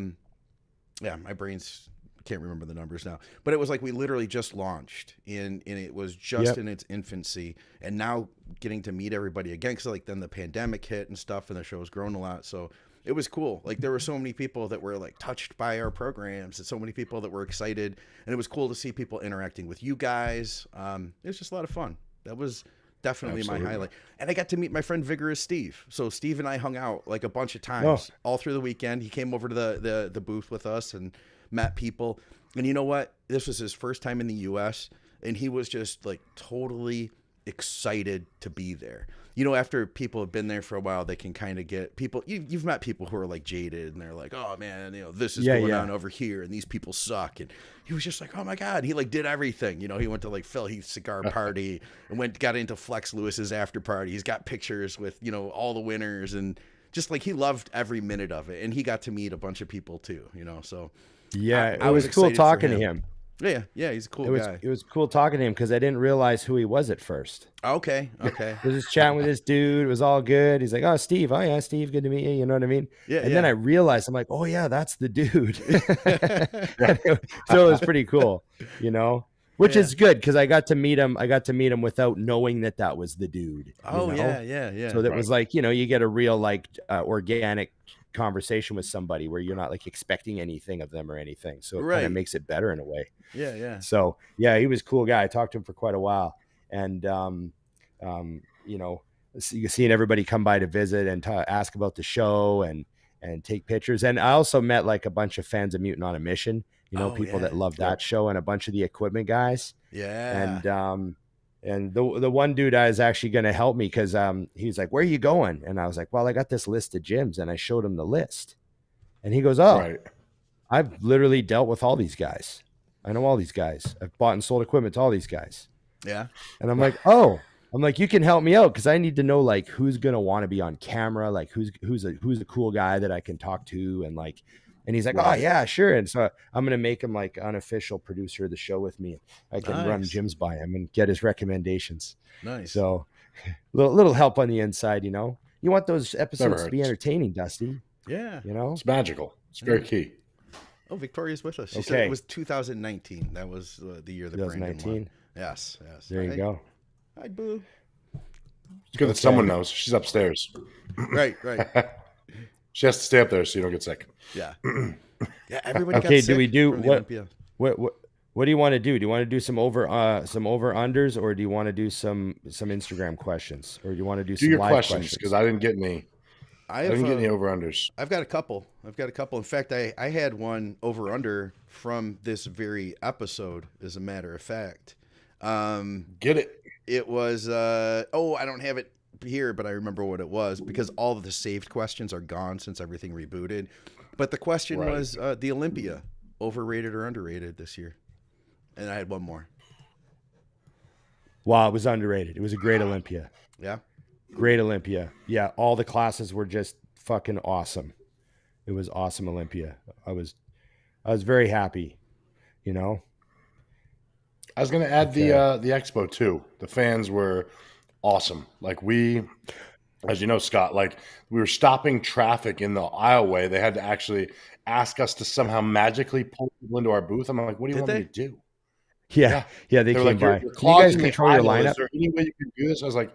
my brain's can't remember the numbers now. But it was like we literally just launched, and it was just in its infancy. And now getting to meet everybody again, because like then the pandemic hit and stuff, and the show's grown a lot. So it was cool. Like there were so many people that were like touched by our programs, and so many people that were excited, and it was cool to see people interacting with you guys. It was just a lot of fun. That was definitely my highlight. And I got to meet my friend Vigorous Steve. So Steve and I hung out like a bunch of times all through the weekend. He came over to the booth with us and met people. And you know what? This was his first time in the US, and he was just like totally excited to be there. You know, after people have been there for a while, they can kind of get people. You've met people who are like jaded, and they're like, "Oh man, you know, this is going on over here, and these people suck." And he was just like, "Oh my god," he like did everything. You know, he went to like Phil Heath's cigar party and got into Flex Lewis's after party. He's got pictures with, you know, all the winners, and just like he loved every minute of it. And he got to meet a bunch of people too. You know, so yeah, I it was cool talking to him. Yeah, he's a cool guy. It was cool talking to him because I didn't realize who he was at first. Okay. I was just chatting with this dude. It was all good. He's like, "Oh, Steve. Oh, yeah, Steve. Good to meet you." You know what I mean? Yeah. And then I realized, I'm like, "Oh, yeah, that's the dude." So it was pretty cool, you know, which is good because I got to meet him. I got to meet him without knowing that was the dude. Oh, you know? yeah. So that was like, you know, you get a real like organic conversation with somebody where you're not like expecting anything of them or anything. So it kind of makes it better in a way. Yeah. So yeah, he was a cool guy. I talked to him for quite a while, and you know, seeing everybody come by to visit and ask about the show and take pictures. And I also met like a bunch of fans of Mutant on a Mission, you know, people that love that show, and a bunch of the equipment guys. Yeah. And the one dude I was actually going to help me because he was like, "Where are you going?" And I was like, "Well, I got this list of gyms," and I showed him the list, and he goes, "Oh, I've literally dealt with all these guys. I know all these guys. I've bought and sold equipment to all these guys." Yeah. And I'm like, "Oh," I'm like, "You can help me out because I need to know like who's going to want to be on camera, like who's a cool guy that I can talk to, and like." And he's like, "Oh yeah, sure." And so I'm going to make him like unofficial producer of the show with me. I can run gyms by him and get his recommendations. Nice. So little help on the inside, you know. You want those episodes to be entertaining, Dusty. Yeah. You know, it's magical. It's very key. Oh, Victoria's with us. She said it was 2019. That was the year that Brandon won. Yes. There you go. Hi, boo. It's good that someone knows. She's upstairs. Right. She has to stay up there so you don't get sick. Yeah. Everybody got okay. sick. Do we do what do you want to do? Do you want to do some over unders, or do you want to do some Instagram questions, or do you want to do some your live questions? Because I didn't get any. I didn't get any over unders. I've got a couple. In fact, I had one over under from this very episode, as a matter of fact. Get it. It was I don't have it here, but I remember what it was because all of the saved questions are gone since everything rebooted. But the question was the Olympia, overrated or underrated this year? And I had one more. Wow, it was underrated. It was a great Olympia. Yeah. Great Olympia. Yeah, all the classes were just fucking awesome. It was awesome Olympia. I was very happy. you know. I was going to add the Expo too. The fans were awesome. Like as you know, Scott, like we were stopping traffic in the aisleway. They had to actually ask us to somehow magically pull people into our booth. I'm like, what do you want me to do? Yeah. They were came like, by. You're Can you guys clogging the control your aisle. lineup? Is there any way you can do this? I was like,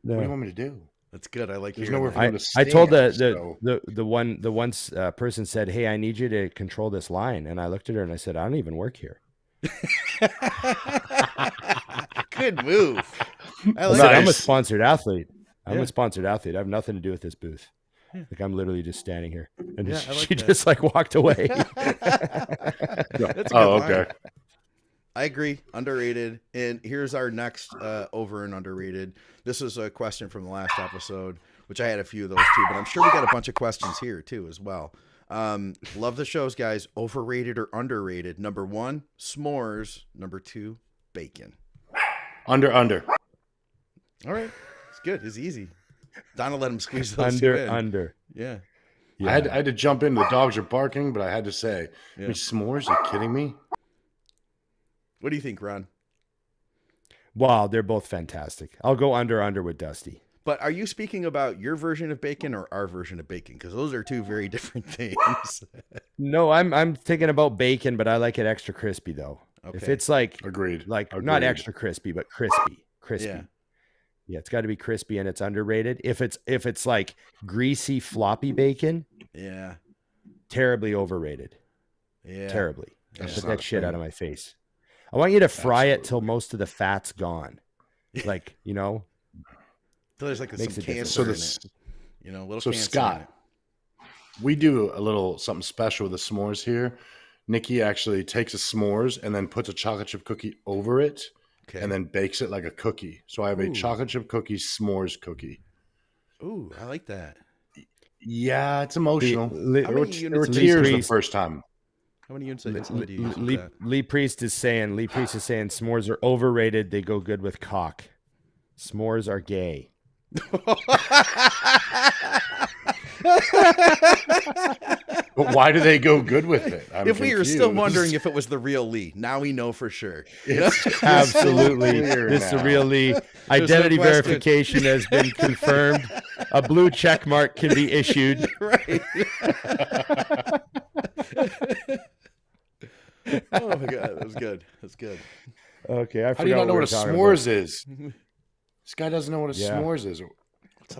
No. what do you want me to do? That's good. I like There's hearing nowhere that. for them to I told stand, the one person said, "Hey, I need you to control this line," and I looked at her and I said, "I don't even work here." Good move. I I like said, that. I'm a sponsored athlete. I'm Yeah. a sponsored athlete. I have nothing to do with this booth. Like I'm literally just standing here, and Yeah, I like she that. just like walked away. That's a good Oh, line. okay. I agree. Underrated. And here's our next over and underrated. This is a question from the last episode, which I had a few of those too, but I'm sure we got a bunch of questions here too as well. Love the shows, guys. Overrated or underrated? Number 1, s'mores. Number 2, bacon. Under. All right. It's good. It's easy. Donna let him squeeze those two in. under. Yeah. Yeah. I had to jump in. The dogs are barking, but I had to say, Yeah. I mean, s'mores? Are you kidding me? What do you think, Ron? Wow, they're both fantastic. I'll go under with Dusty. But are you speaking about your version of bacon or our version of bacon? Because those are two very different things. No, I'm thinking about bacon, but I like it extra crispy though. Okay. If it's like Agreed. not Agreed. extra crispy, but crispy. Yeah. Yeah, it's got to be crispy and it's underrated. If it's like greasy floppy bacon, Yeah. terribly overrated. Yeah. Terribly. That's Put not that a shit thing. out of my face. I want you to fry it till Absolutely. most of the fat's gone. Like, you know, So there's like some Makes a difference. cancer So in this- it. You know, a little So cancer in Scott, it. we do a little something special with the s'mores here. Nikki actually takes a s'mores and then puts a chocolate chip cookie over it Okay. and then bakes it like a cookie. So I have a Ooh. chocolate chip cookie s'mores cookie. Ooh, I like that. Yeah, it's emotional. Lee- How There were, many there were units Lee tears the Priest- first time. How many units of insulin do you use with Lee, that? Lee Priest is saying s'mores are overrated. They go good with cock. S'mores are gay. But why do they go good with it? I'm If we were still confused. wondering if it was the real Lee, now we know for sure. It's Absolutely. clear It's the now. real Lee. no Identity question. verification has been confirmed. A blue check mark can be issued. Right. Oh my god, that was good. That's good. Okay, I How do you forgot not know we what a were talking s'mores is? This guy doesn't know what a Yeah. s'mores is. about.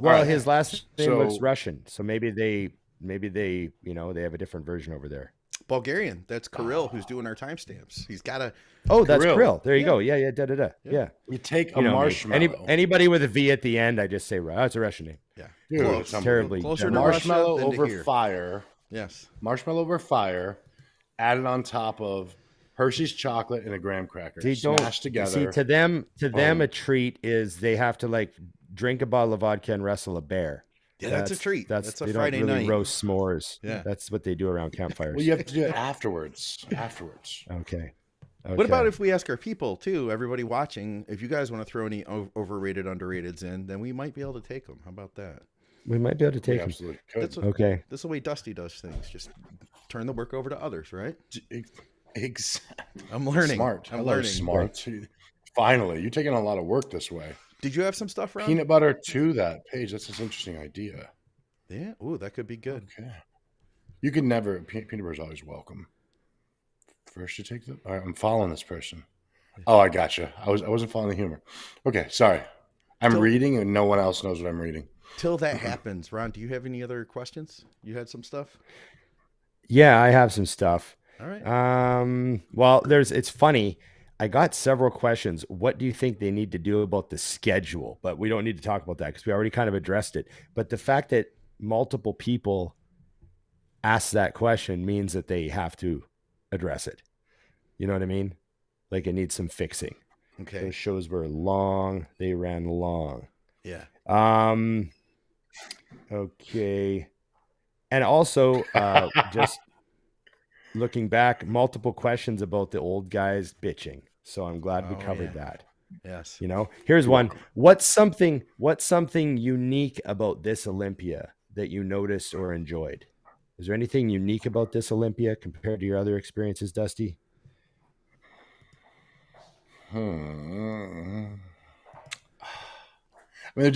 Well, Alright, his last name looks so- Russian, so maybe they you know, they have a different version over there. Bulgarian. That's Kirill who's doing our timestamps. He's got a Oh, that's Kirill. Krill. There you Yeah. go. Yeah, da. Yeah. You take a You know me. marshmallow. Anybody with a V at the end, I just say, that's a Russian name. yeah. Dude, Close. it's unbelievable. Terribly Closer dumb. to marshmallow Russia than to over here. fire. Yes. Marshmallow over fire, added on top of Hershey's chocolate and a graham cracker. They don't Smashed together. see to them Boom. a treat is they have to like drink a bottle of vodka and wrestle a bear. Yeah, that's a treat. That's a they Friday don't really night. roast s'mores. Yeah. That's what they do around campfires. Well, you have to do it afterwards. Okay. What about if we ask our people too, everybody watching, if you guys want to throw any overrated, underrateds in, then we might be able to take them. How about that? we might be able to You take them? absolutely could. That's what, Okay. This is the way Dusty does things. Just turn the work over to others, right? Exactly. I'm learning. Smart. I'm I love learning. smart. Finally, you're taking a lot of work this way. Did you have some stuff, Ron? Peanut butter to that page. That's an interesting idea. Yeah. Ooh, that could be good. Okay. You can never. Peanut butter is always welcome. First, you take the. All right, I'm following this person. Oh, I gotcha. I wasn't following the humor. Okay, sorry. I'm reading, and no one else knows what I'm reading. Till that happens, Ron, do you have any other questions? You had some stuff? Yeah, I have some stuff. All right. Well, it's funny. I got several questions. What do you think they need to do about the schedule? But we don't need to talk about that because we already kind of addressed it. But the fact that multiple people ask that question means that they have to address it. You know what I mean? Like it needs some fixing. Okay. Those shows were long. They ran long. Yeah. Okay. And also, just looking back, multiple questions about the old guys bitching. So I'm glad we Oh, covered yeah. that. Yes. You know, here's one. What's something unique about this Olympia that you noticed or enjoyed? Is there anything unique about this Olympia compared to your other experiences, Dusty? I mean,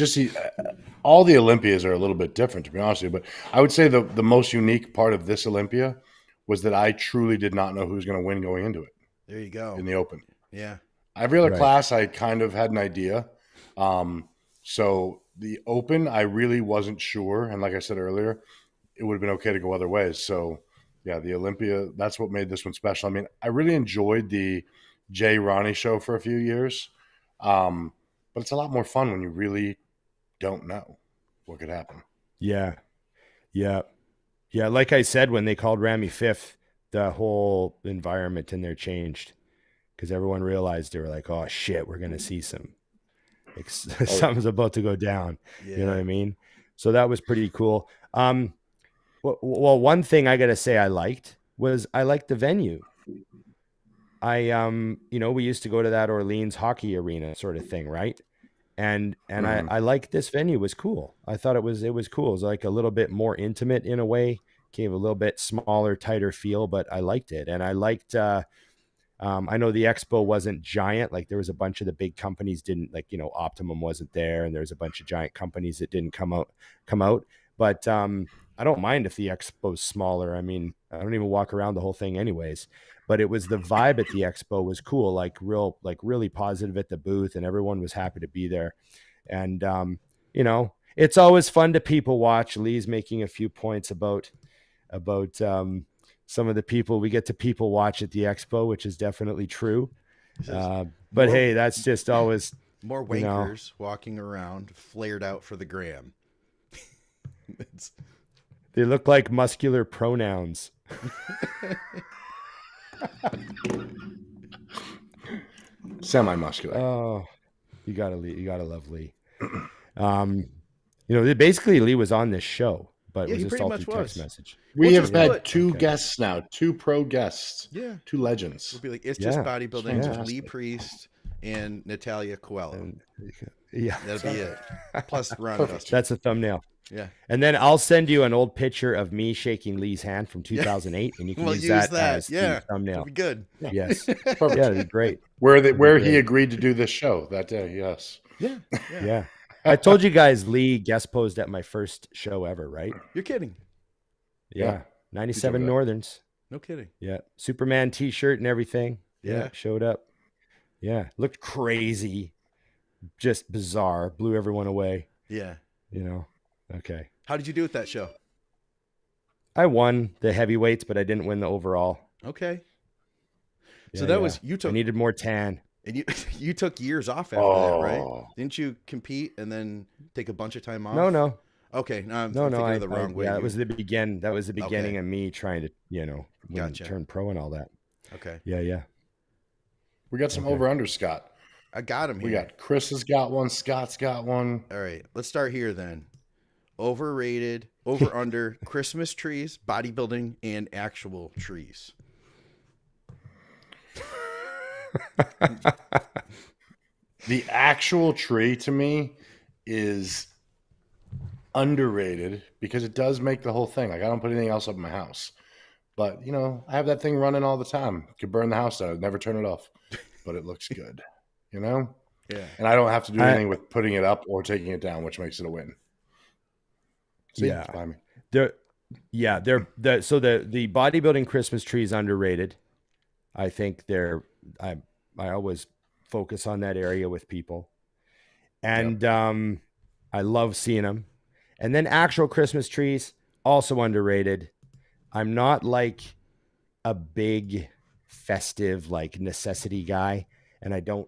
all the Olympias are a little bit different, to be honest with you. But I would say the most unique part of this Olympia was that I truly did not know who was going to win going into it. There you go. In the open. Yeah. Every other class, I kind of had an idea. So the open, I really wasn't sure. And like I said earlier, it would have been okay to go other ways. So yeah, the Olympia, that's what made this one special. I mean, I really enjoyed the Jay Ronnie show for a few years. But it's a lot more fun when you really don't know what could happen. Yeah. Yeah. Yeah. Like I said, when they called Ramy fifth, the whole environment in there changed because everyone realized they were like, oh shit, we're going to see something's about to go down. Yeah. You know what I mean? So that was pretty cool. Well, one thing I got to say I liked the venue. We used to go to that Orleans hockey arena sort of thing, right? And I liked this venue. It was cool. I thought it was cool. It was like a little bit more intimate in a way, gave a little bit smaller, tighter feel, but I liked it. And I liked, I know the Expo wasn't giant. Like there was a bunch of the big companies didn't Optimum wasn't there. And there's a bunch of giant companies that didn't come out. But, I don't mind if the Expo's smaller. I mean, I don't even walk around the whole thing anyways, but it was the vibe at the Expo was cool. Really positive at the booth and everyone was happy to be there. And, it's always fun to people watch. Lee's making a few points about some of the people we get to people watch at the Expo, which is definitely true. But hey, that's just always more wankers walking around flared out for the gram. They look like muscular pronouns. Semi-muscular. Oh, you gotta love Lee. Basically Lee was on this show, but it was just all through text message. We have had two guests now, two pro guests. Yeah. Two legends. We'll be like, it's just bodybuilding with Lee Priest and Natalia Coelho. Yeah. That'll be it. Plus Ron Dustin. That's a thumbnail. Yeah. And then I'll send you an old picture of me shaking Lee's hand from 2008 and you can use that as the thumbnail. That'll be good. Yes. Perfect. Yeah, that'd be great. Where he agreed to do this show that day. Yes. Yeah. I told you guys Lee guest posed at my first show ever, right? You're kidding. Yeah. 97 Northerns. No kidding. Yeah. Superman t-shirt and everything. Yeah. Showed up. Yeah. Looked crazy. Just bizarre. Blew everyone away. Yeah. Okay. How did you do at that show? I won the heavyweights, but I didn't win the overall. Okay. Yeah, so that was I needed more tan. And you took years off after that, right? Didn't you compete and then take a bunch of time off? No. Okay. No, I'm thinking of the wrong way. Yeah, that was the beginning of me trying to turn pro and all that. Okay. Yeah. We got some over-under, Scott. I got him here. We got Chris has got one. Scott's got one. All right. Let's start here then. Overrated, over under Christmas trees, bodybuilding, and actual trees. The actual tree to me is underrated because it does make the whole thing. Like I don't put anything else up in my house. But, I have that thing running all the time. Could burn the house down. I'd never turn it off. But it looks good, Yeah. And I don't have to do anything with putting it up or taking it down, which makes it a win. See, yeah. The bodybuilding Christmas tree is underrated. I think I always focus on that area with people. And I love seeing them. And then actual Christmas trees, also underrated. I'm not like a big festive like necessity guy. And I don't,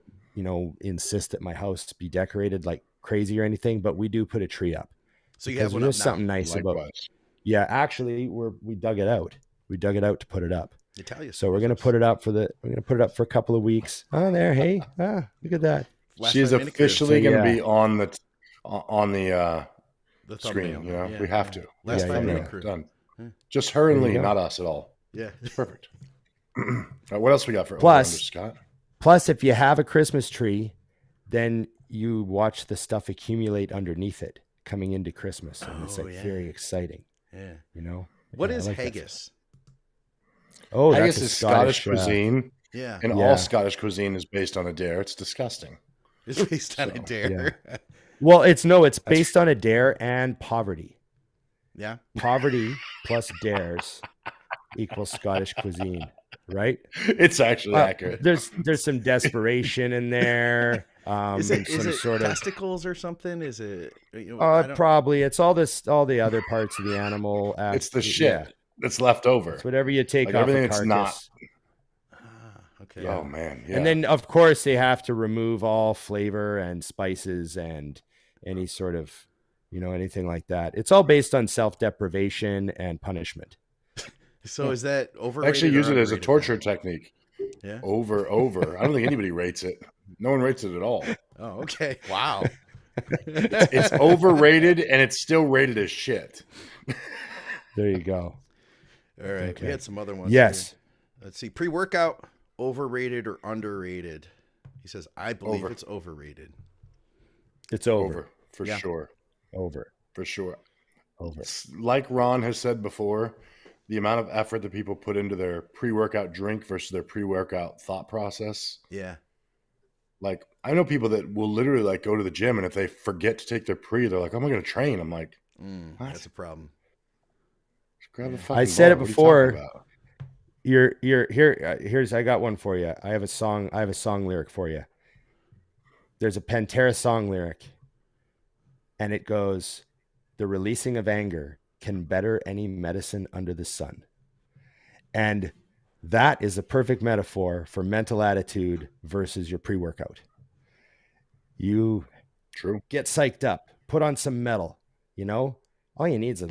insist that my house be decorated like crazy or anything, but we do put a tree up. So you have one there's up something now. nice Likewise. about. Yeah, actually, we dug it out. We dug it out to put it up. So we're gonna put it up for a couple of weeks. Oh, there, hey, look at that. She's officially going to be on the screen. We have to. Last 5 minute crew. Done. Just her and Lee, not us at all. Yeah, it's perfect. All right, what else we got for Scott? Plus, if you have a Christmas tree, then you watch the stuff accumulate underneath it coming into Christmas, and it's very exciting. Yeah, you know. What is haggis? Oh, haggis that's is Scottish cuisine. Yeah. And all Scottish cuisine is based on a dare. It's disgusting. It's based on a dare. Yeah. Well, it's based on a dare and poverty. Yeah. Poverty plus dares equals Scottish cuisine, right? It's actually accurate. There's some desperation in there. Is it sort testicles or something? Is it? Probably. It's all the other parts of the animal. It's the shit that's left over. It's whatever you take off everything. a It's carcass. not. Okay. Oh man. Yeah. And then of course they have to remove all flavor and spices and any sort of, anything like that. It's all based on self-deprivation and punishment. So is that overrated? Actually use it as a torture technique. Yeah. Over. I don't think anybody rates it. No one rates it at all. Oh, okay. Wow. It's overrated and it's still rated as shit. There you go. All right. Okay. We had some other ones. Yes. Here. Let's see. Pre-workout, overrated or underrated? He says, I believe it's overrated. It's over. For sure. Over. For sure. Over. Like Ron has said before, the amount of effort that people put into their pre-workout drink versus their pre-workout thought process. Yeah. Like, I know people that will literally like go to the gym and if they forget to take their pre, they're like, "Oh, I'm going to train." I'm like, that's a problem. Just grab a fucking I said ball. it before. What are you talking about? You're here. Here's I got one for you. I have a song lyric for you. There's a Pantera song lyric, and it goes, "The releasing of anger can better any medicine under the sun." And that is a perfect metaphor for mental attitude versus your pre-workout. You get psyched up, put on some metal, all you need is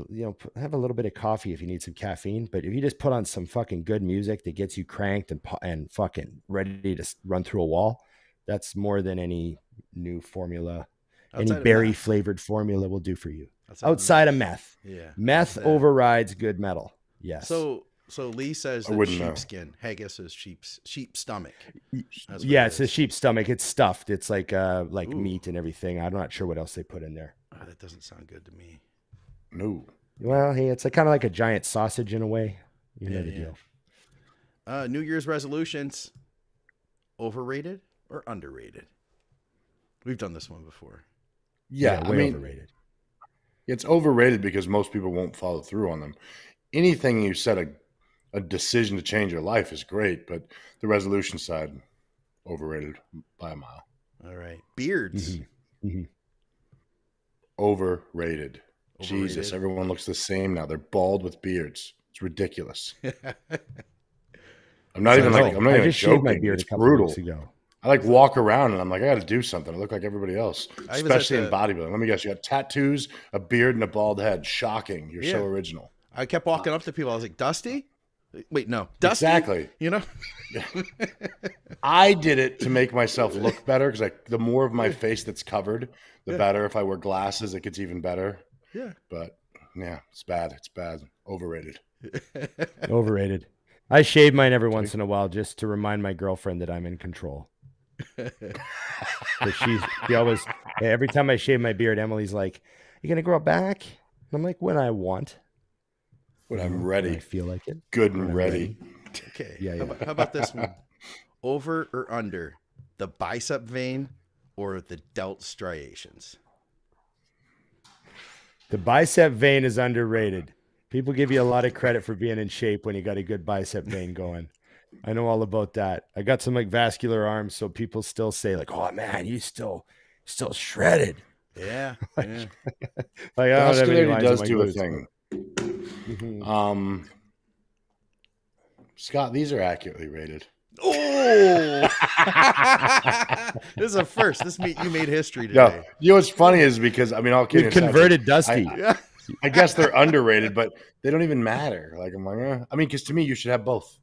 have a little bit of coffee if you need some caffeine. But if you just put on some fucking good music that gets you cranked and fucking ready to run through a wall, that's more than any new formula, any berry flavored formula will do for you. Outside of meth. Yeah. Meth overrides good metal. Yes. So Lee says that sheepskin. Haggis is sheep stomach. Yeah, it's a sheep stomach. It's stuffed. It's like meat and everything. I'm not sure what else they put in there. Oh, that doesn't sound good to me. No. Well, hey, it's kind of like a giant sausage in a way. You know the deal. New Year's resolutions, overrated or underrated? We've done this one before. Yeah, way overrated. It's overrated because most people won't follow through on them. Anything you set a decision to change your life is great, but the resolution side, overrated by a mile. All right. Beards. Overrated. Jesus, everyone looks the same now. They're bald with beards. It's ridiculous. I'm not even just shaved my joking. beard It's a couple brutal. weeks ago. I walk around and I'm like, I got to do something. I look like everybody else, I was especially at in bodybuilding. Let me guess, you got tattoos, a beard, and a bald head. Shocking. You're so original. I kept walking up to people. I was like, Dusty? Wait, no. Dusty? Exactly. I did it to make myself look better because the more of my face that's covered, the better. If I wear glasses, it gets even better. Yeah. But yeah, it's bad. It's bad. Overrated. Overrated. I shave mine every once in a while just to remind my girlfriend that I'm in control. But she always, every time I shave my beard, Emily's like, "You gonna grow it back?" And I'm like, "When I want. When I'm ready. When I feel like it. Good and ready. Okay. Yeah. How about this one? Over or under the bicep vein or the delt striations? The bicep vein is underrated. People give you a lot of credit for being in shape when you got a good bicep vein going. I know all about that. I got some vascular arms, so people still say "Oh man, you still shredded." Yeah. Vascularity does do a thing. Scott, these are accurately rated. Oh, this is a first. You made history today. No, what's funny is because all kidding We aside, converted Dusty. I guess they're underrated, but they don't even matter. I'm like, because to me, you should have both.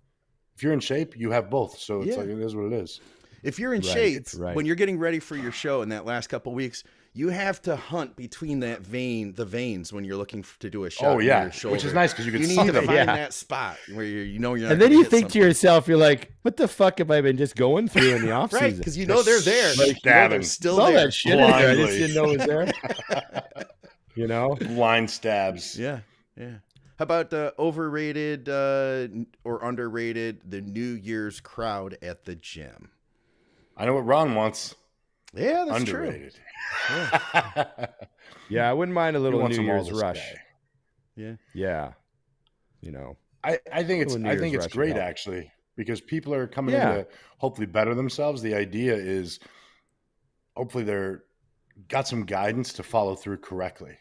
If you're in shape, you have both. So it's it is what it is. If you're in shape, when you're getting ready for your show in that last couple of weeks, you have to hunt between the veins when you're looking to do a shot. Oh yeah, your shoulder. which is nice because you can see need to them. find that spot where you're not. And then you think to yourself, you're like, "What the fuck have I been just going through in the off season?" Right, because they're there. They're still all there. That shit in there. I just didn't know it was there. Blind stabs. Yeah. How about overrated or underrated the New Year's crowd at the gym? I know what Ron wants. Yeah, that's Underrated. true. Yeah. Yeah, I wouldn't mind a little wants New them all Year's to rush. stay. Yeah. Yeah. You know. I think it's Little New I Year's think it's rush would great help. actually, because people are coming in Yeah. to hopefully better themselves. The idea is hopefully they're got some guidance to follow through correctly.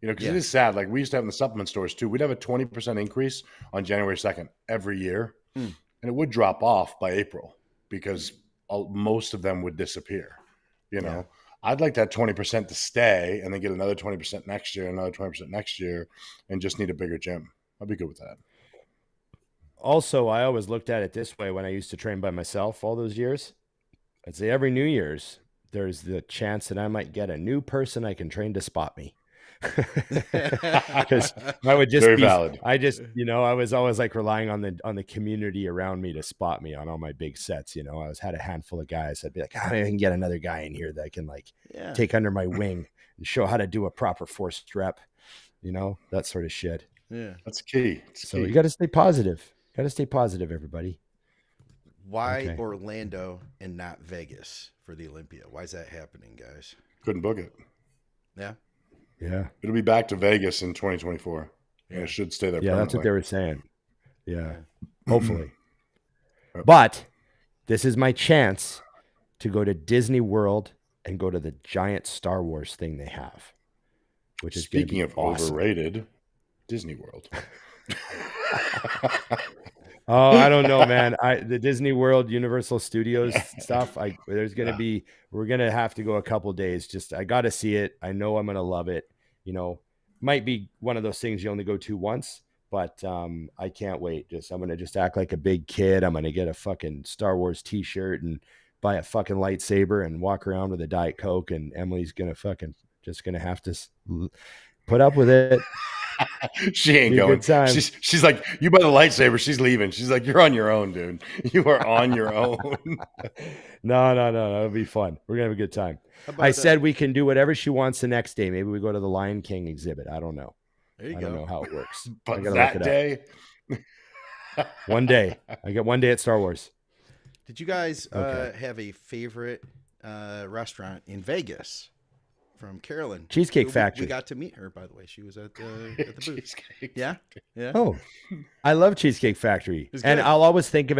You know, because Yeah. it is sad. Like we used to have in the supplement stores too. We'd have a 20% increase on January 2nd every year. Mm. And it would drop off by April because most of them would disappear. You know, Yeah. I'd like that 20% to stay and then get another 20% next year, another 20% next year, and just need a bigger gym. I'd be good with that. Also, I always looked at it this way when I used to train by myself all those years. I'd say every New Year's, there's the chance that I might get a new person I can train to spot me. Because I would just Very be, valid. I just, you know, I was always like relying on the community around me to spot me on all my big sets. You know, I had a handful of guys. I'd be like, I can get another guy in here that I can like Yeah. take under my wing and show how to do a proper forced rep, you know, that sort of shit. Yeah. That's key. It's So key. you got to stay positive. Got to stay positive, everybody. Why Okay. Orlando and not Vegas for the Olympia? Why is that happening, guys? Couldn't book it. Yeah. Yeah. It'll be back to Vegas in 2024. And Yeah. it should stay there Yeah, that's what permanently. they were saying. Yeah, Yeah. hopefully. Yep. But this is my chance to go to Disney World and go to the giant Star Wars thing they have, which is gonna Speaking be of awesome. overrated, Disney World. Oh, I don't know, man. The Disney World, Universal Studios stuff. We're gonna have to go a couple days. I got to see it. I know I'm gonna love it. You know, might be one of those things you only go to once, but I can't wait. I'm gonna just act like a big kid. I'm gonna get a fucking Star Wars T-shirt and buy a fucking lightsaber and walk around with a Diet Coke. And Emily's gonna have to put up with it. She ain't Be a going. good time. She's like, you buy the lightsaber. She's leaving. She's like, you're on your own, dude. You are on your own. No. It'll be fun. We're gonna have a good time. How about I said we can do whatever she wants the next day. Maybe we go to the Lion King exhibit. I don't know. There you I go. don't know how it works. I But gotta that look it day, One day. I get one day at Star Wars. Did you guys Okay. have a favorite restaurant in Vegas from Carolyn? Cheesecake We Factory. got to meet her, by the way. She was at the booth. cheesecake. Yeah. Yeah. Oh, I love Cheesecake Factory. It's And good. I'll always think of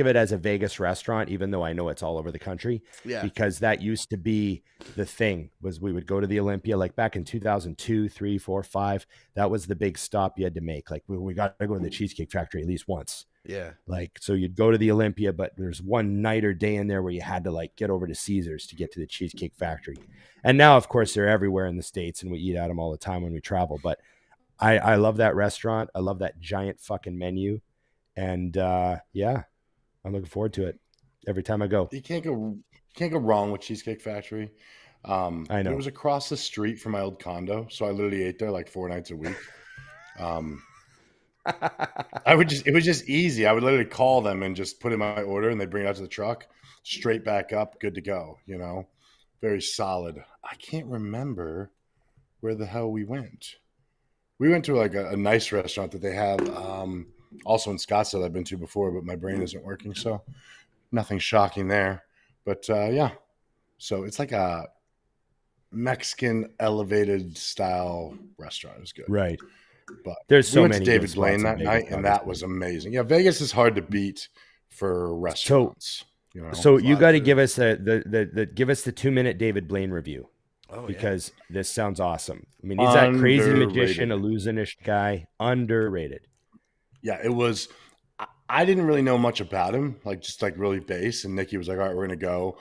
it as a Vegas restaurant, even though I know it's all over the country. Yeah. Because that used to be the thing, was we would go to the Olympia like back in 2002, 3, 4, 5. That was the big stop you had to make. Like we got to go to the Cheesecake Factory at least once. Yeah. Like, so you'd go to the Olympia, but there's one night or day in there where you had to like get over to Caesars to get to the Cheesecake Factory. And now, of course, they're everywhere in the States and we eat at them all the time when we travel. But I love that restaurant. I love that giant fucking menu. And yeah, I'm looking forward to it every time I go. You can't go wrong with Cheesecake Factory. I know. It was across the street from my old condo, so I literally ate there like 4 nights a week. It was just easy. I would literally call them and just put in my order and they'd bring it out to the truck, straight back up, good to go, you know, very solid. I can't remember where the hell we went. We went to like a nice restaurant that they have also in Scottsdale I've been to before, but my brain isn't working. So nothing shocking there, but yeah. So it's like a Mexican elevated style restaurant. It was good. Right. But There's so we went many to good David spots Blaine in that Vegas, night, and that obviously. was amazing. Yeah, Vegas is hard to beat for restaurants. You know, So you got to food. give us give us the 2-minute David Blaine review. Oh, Because this sounds awesome. I mean, he's that crazy Underrated. magician, illusionist guy. Underrated. Yeah, it was. I didn't really know much about him, like just like really base. And Nikki was like, "All right, we're gonna go."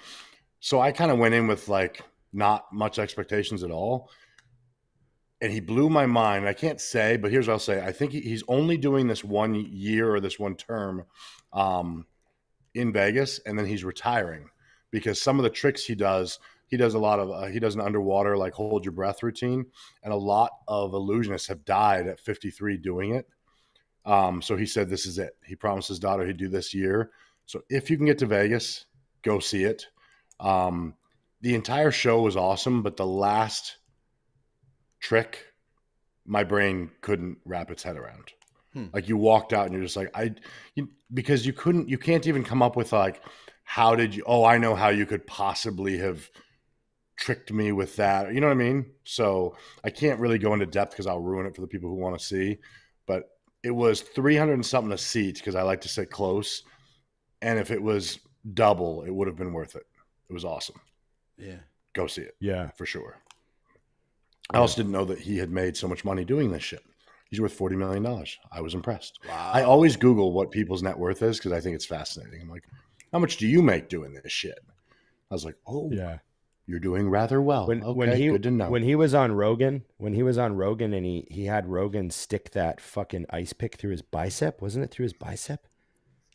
So I kind of went in with like not much expectations at all, and he blew my mind. I can't say, but here's what I'll say: I think he's only doing this 1 year or this one term in Vegas, and then he's retiring because some of the tricks he does a lot of he does an underwater like hold your breath routine, and a lot of illusionists have died at 53 doing it. So he said this is it. He promised his daughter he'd do this year. So if you can get to Vegas, go see it. The entire show was awesome, but the last trick my brain couldn't wrap its head around. Like you walked out and you're just like, because you can't even come up with like, how did you, I know how you could possibly have tricked me with that. You know what I mean? So I can't really go into depth because I'll ruin it for the people who want to see, but it was 300 and something a seat because I like to sit close. And if it was double, it would have been worth it. It was awesome. Yeah. Go see it. Yeah. For sure. I also didn't know that he had made so much money doing this shit. He's worth $40 million. I was impressed. Wow. I always Google what people's net worth is because I think it's fascinating. I'm like, how much do you make doing this shit? I was like, yeah. You're doing rather well. Good to know. When he was on Rogan and he had Rogan stick that fucking ice pick through his bicep, wasn't it through his bicep?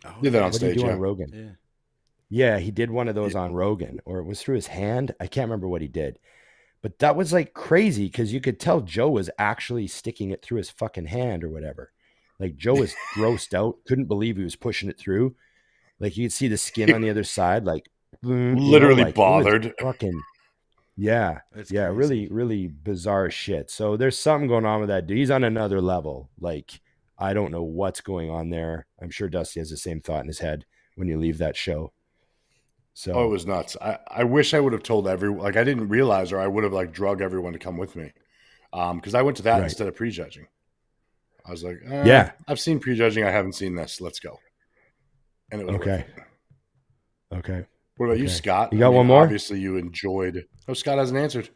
Oh, Did that on What did he stage, do on Rogan? Yeah. Yeah, he did one of those on Rogan, or it was through his hand. I can't remember what he did. But that was like crazy because you could tell Joe was actually sticking it through his fucking hand or whatever. Like Joe was grossed out, couldn't believe he was pushing it through. Like you could see the skin on the other side, like Literally bothered. Fucking yeah. That's yeah, crazy. really, really bizarre shit. So there's something going on with that dude. He's on another level. Like I don't know what's going on there. I'm sure Dusty has the same thought in his head when you leave that show. So it was nuts. I wish I would have told everyone. Like I didn't realize, or I would have like drug everyone to come with me, because I went to that Right. instead of prejudging. I was like, Yeah. I've seen prejudging. I haven't seen this. Let's go. And it was okay. worth it. Okay. What about you, Okay. Scott? You got one more? Obviously, you enjoyed. Oh, Scott hasn't answered.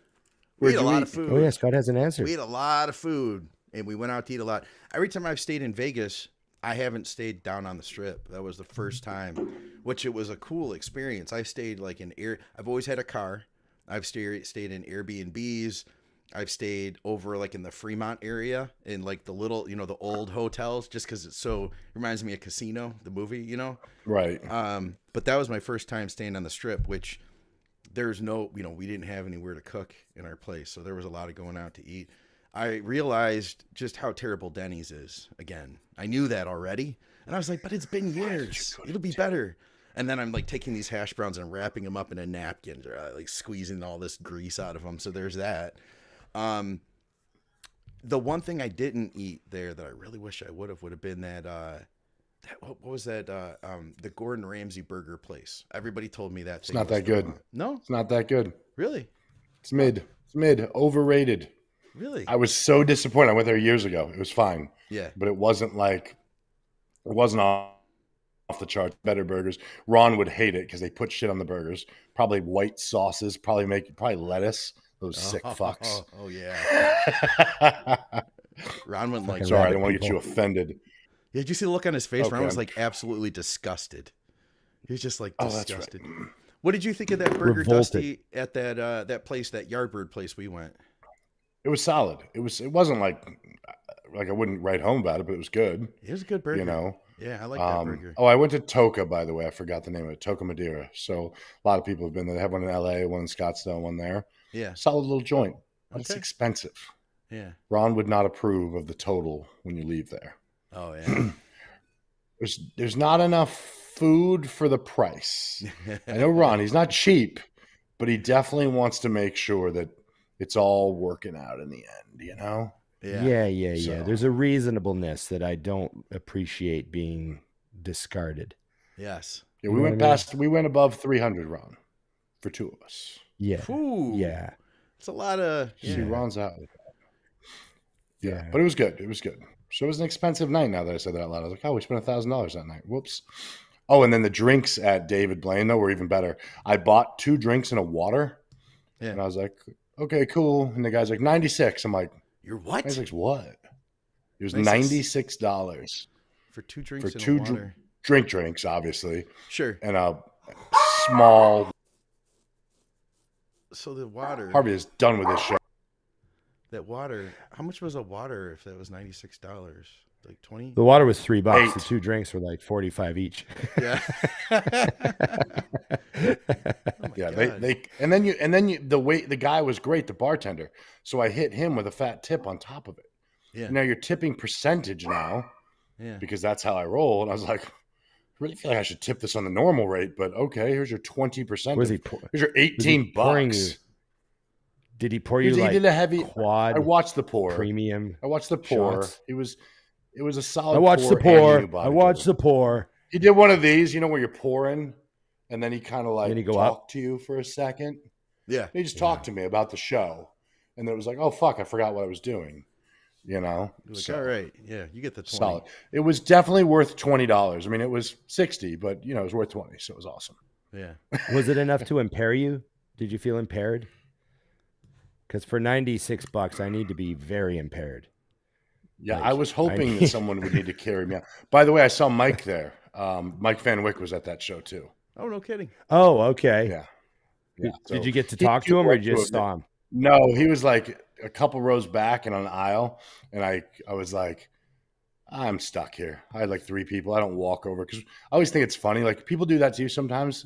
We Where'd ate a you lot eat? of food. Oh yeah, Scott has an answer. We ate a lot of food, and we went out to eat a lot. Every time I've stayed in Vegas, I haven't stayed down on the Strip. That was the first time, which it was a cool experience. I stayed like in I've always had a car. I've stayed in Airbnbs. I've stayed over like in the Fremont area in like the little, the old hotels, just because it reminds me of Casino, the movie, Right. But that was my first time staying on the Strip, which there's no, we didn't have anywhere to cook in our place. So there was a lot of going out to eat. I realized just how terrible Denny's is again. I knew that already. And I was like, but it's been years. It'll be better. And then I'm like taking these hash browns and wrapping them up in a napkin, like squeezing all this grease out of them. So there's that. The one thing I didn't eat there that I really wish I would have been what was that? The Gordon Ramsay burger place. Everybody told me that. It's not that good. No, It's not that good. really? It's mid. It's mid. Overrated. Really? I was so disappointed. I went there years ago. It was fine. Yeah. But it wasn't off the charts. Better burgers. Ron would hate it because they put shit on the burgers. Probably white sauces. Probably lettuce. Those sick fucks. Oh yeah. Ron wouldn't like. Sorry, I that. don't want to get you offended. Yeah, did you see the look on his face? Okay. Ron was like absolutely disgusted. He was just like Oh, that's disgusted. right. What did you think of that burger, Revolted. Dusty, at that place, that Yardbird place we went? It was solid. It wasn't like I wouldn't write home about it, but it was good. It was a good burger. Yeah, I like that burger. I went to Toca, by the way. I forgot the name of it. Toca Madeira. So a lot of people have been there. They have one in LA, one in Scottsdale, one there. Yeah. Solid little joint. But It's Okay. expensive. Yeah. Ron would not approve of the total when you leave there. Oh yeah. There's not enough food for the price. I know Ron, he's not cheap, but he definitely wants to make sure that it's all working out in the end, Yeah. So- There's a reasonableness that I don't appreciate being discarded. Yes. Yeah, You we know went what I mean? we went above 300, Ron, for two of us. Yeah. Ooh. Yeah. It's a lot of. See, Yeah. Ron's out. Yeah, Yeah. but it was good. It was good. So it was an expensive night. Now that I said that out loud, I was like, "Oh, we spent $1,000 that night." Whoops. Oh, and then the drinks at David Blaine though were even better. I bought 2 drinks and a water, Yeah. and I was like, "Okay, cool." And the guy's like, "96." I'm like, You're what? "96 what?" It was 96? $96 For 2 drinks for and 2 water. drinks, obviously, Sure. and a small. So the water. Harvey is done with this show. That water. How much was a water if that was $96? Like 20? The water was $3. $8. The 2 drinks were like 45 each. Yeah. Oh my Yeah, God. they and then you the guy was great, the bartender. So I hit him with a fat tip on top of it. Yeah. Now you're tipping percentage now Yeah. because that's how I roll. And I was like, I really feel like I should tip this on the normal rate, but okay, here's your 20%. Was he Here's your 18 pouring bucks. Did he pour you He like did a heavy quad I watched the pour. premium? I watched the pour. shots? It was a solid I watched the pour. And he pour. knew I watched bodybuilding. the pour. He did one of these, where you're pouring, and then he kind of Then like you go talked to you for a second. Yeah. He just talked to me about the show, and then it was like, oh fuck, I forgot what I was doing. You're like, So, all right, yeah, you get the 20. solid. It was definitely worth $20. I mean, it was 60, but it was worth 20, so it was awesome. Yeah. Was it enough to impair you? Did you feel impaired? Because for $96, I need to be very impaired. Yeah, Like, I was hoping that someone would need to carry me out. By the way, I saw Mike there. Mike Van Wyck was at that show too. Oh, no kidding. Oh, okay. Yeah. Yeah. Did you get to he talk to him or went you just saw him? No, he was like a couple rows back and on an aisle, and I was like, I'm stuck here. I had like 3 people. I don't walk over because I always think it's funny. Like people do that to you sometimes.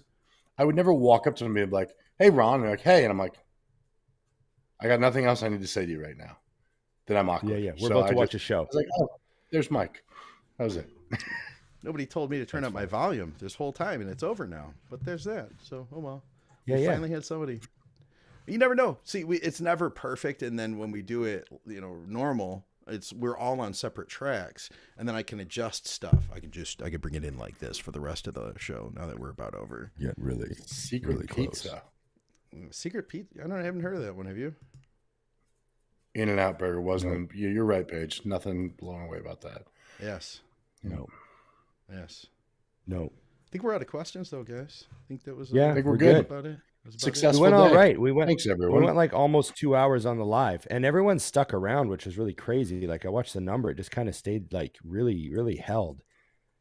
I would never walk up to them and be like, "Hey, Ron," and they're like, "Hey," and I'm like, "I got nothing else I need to say to you right now." That I'm awkward. Yeah. We're about to watch a show. I was like, "Oh, there's Mike." That was it. Nobody told me to turn up my volume this whole time, and it's over now. But there's that. So, oh well. Yeah, we yeah. finally had somebody. You never know. See, it's never perfect, and then when we do it, normal, we're all on separate tracks, and then I can adjust stuff. I can bring it in like this for the rest of the show. Now that we're about over. Yeah, really. Secret really close. pizza. Secret pizza. I haven't heard of that one. Have you? In-N-Out Burger wasn't. You're right, Paige. Nothing blown away about that. Yes. No. Yes. No. I think we're out of questions, though, guys. I think that was. Yeah, I think we're we're good. About it. That's about Success. We went all day. right. We went. Thanks, We everyone. went like almost 2 hours on the live, and everyone stuck around, which was really crazy. Like I watched the number; it just kind of stayed like really, really held.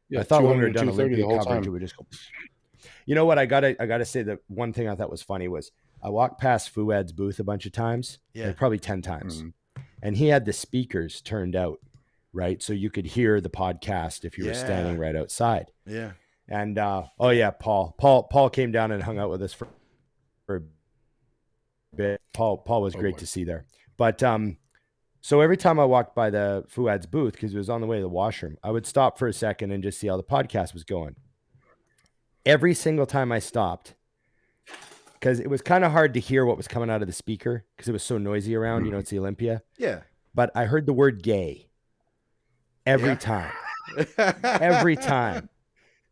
Yeah, I thought when we were 200, done 230 Olympia the whole coverage, time. it would just go. You know what? I gotta say that one thing I thought was funny was I walked past Fuad's booth a bunch of times, Yeah. like probably 10 times, Mhm. and he had the speakers turned out, right, so you could hear the podcast if you were standing right outside. Yeah. And oh yeah, Paul came down and hung out with us for a bit. Paul was great boy. to see there. But so every time I walked by the Fuad's booth, because it was on the way to the washroom, I would stop for a second and just see how the podcast was going. Every single time I stopped, because it was kind of hard to hear what was coming out of the speaker because it was so noisy around. You know, it's the Olympia. Yeah. But I heard the word gay every Yeah. time. Every time.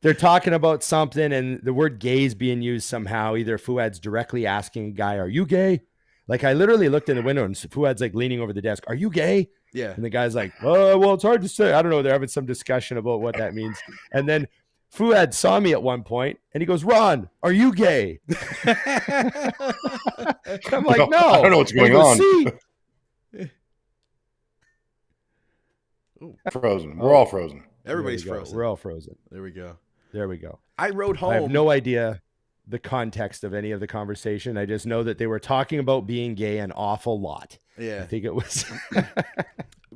They're talking about something and the word gay is being used somehow. Either Fuad's directly asking a guy, "Are you gay?" Like I literally looked in the window and Fuad's like leaning over the desk, "Are you gay?" Yeah. And the guy's like, "Oh, well, it's hard to say. I don't know." They're having some discussion about what that means. And then Fuad saw me at one point and he goes, "Ron, are you gay?" I'm like, "No, I don't know what's And he going on. "See?" Frozen. We're all frozen. Everybody's There we go. frozen. We're all frozen. There we go. There we go. I rode home. I have no idea the context of any of the conversation. I just know that they were talking about being gay an awful lot. I Yeah. think it was.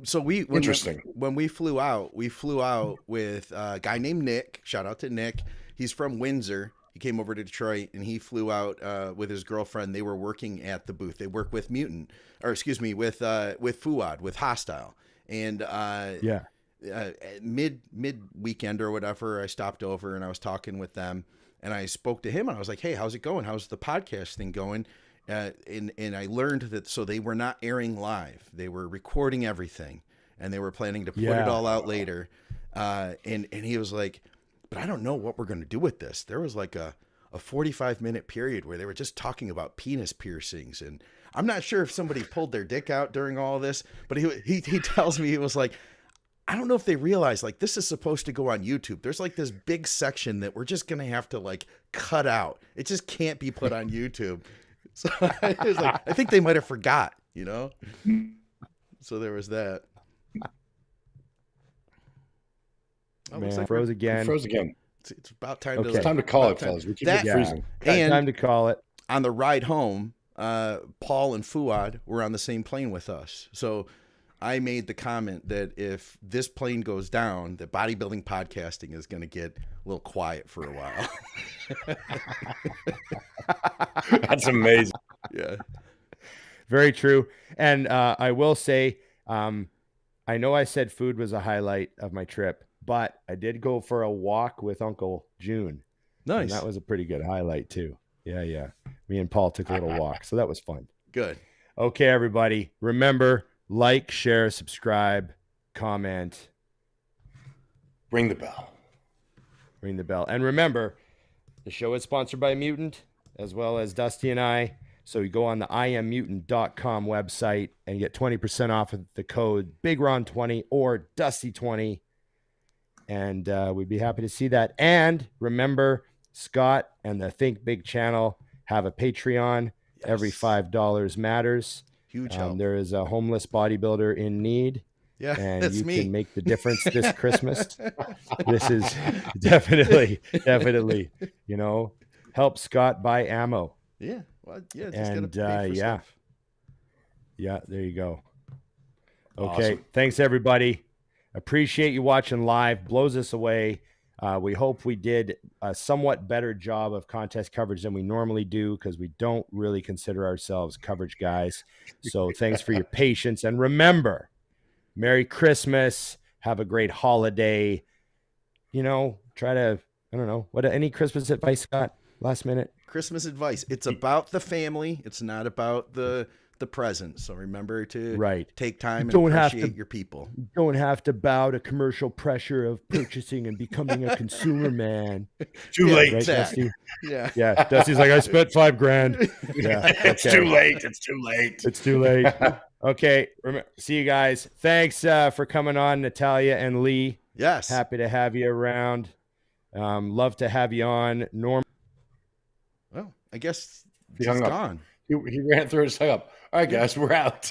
So Interesting. When we flew out with a guy named Nick. Shout out to Nick. He's from Windsor. He came over to Detroit and he flew out with his girlfriend. They were working at the booth. They work with with Fuad, with Hostile. And Yeah. mid weekend or whatever, I stopped over and I was talking with them and I spoke to him and I was like, "Hey, how's it going? How's the podcast thing going?" And I learned that so they were not airing live; they were recording everything and they were planning to put it all out later. And he was like, "But I don't know what we're going to do with this." There was like a 45-minute period where they were just talking about penis piercings, and I'm not sure if somebody pulled their dick out during all this, but he tells me, he was like, "I don't know if they realize like this is supposed to go on YouTube. There's like this big section that we're just going to have to like cut out. It just can't be put on YouTube." So I was like, I think they might have forgot, So there was that. Oh, Man, looks like froze again. Froze again. it's about time Okay. to It's time to call it, about time. fellas. We keep That- it freezing. And Time to call it. on the ride home, Paul and Fuad were on the same plane with us. So I made the comment that if this plane goes down, that bodybuilding podcasting is going to get a little quiet for a while. That's amazing. Yeah. Very true. And I will say, I know I said food was a highlight of my trip, but I did go for a walk with Uncle June. Nice. And that was a pretty good highlight too. Yeah, yeah. Me and Paul took a little walk, so that was fun. Good. Okay, everybody. Remember, like, share, subscribe, comment. Ring the bell. Ring the bell. And remember, the show is sponsored by Mutant, as well as Dusty and I. So you go on the immutant.com website and get 20% off of the code BigRon20 or Dusty20. And we'd be happy to see that. And remember, Scott and the Think Big channel have a Patreon. Yes. Every $5 matters. Huge help. There is a homeless bodybuilder in need. Yeah, And that's you me. can make the difference this Christmas. This is definitely, help Scott buy ammo. Yeah. Well, yeah. Just And gotta pay for stuff. Yeah, there you go. Okay. Awesome. Thanks, everybody. Appreciate you watching live. Blows us away. We hope we did a somewhat better job of contest coverage than we normally do, because we don't really consider ourselves coverage guys. So thanks for your patience. And remember, Merry Christmas. Have a great holiday. Try to, I don't know, any Christmas advice, Scott? Last minute? Christmas advice. It's about the family. It's not about the present. So remember to take time and appreciate your people. Don't have to bow to commercial pressure of purchasing and becoming a consumer man. Too late. Right, Zach. Dusty? Yeah. Yeah. Dusty's like, I spent $5,000. Yeah. It's too late. It's too late. It's too late. Okay. See you guys. Thanks for coming on, Natalia and Lee. Yes. Happy to have you around. Love to have you on. Norm. Well, I guess He he's hung up. gone. He ran through his hung up. All right, guys, we're out.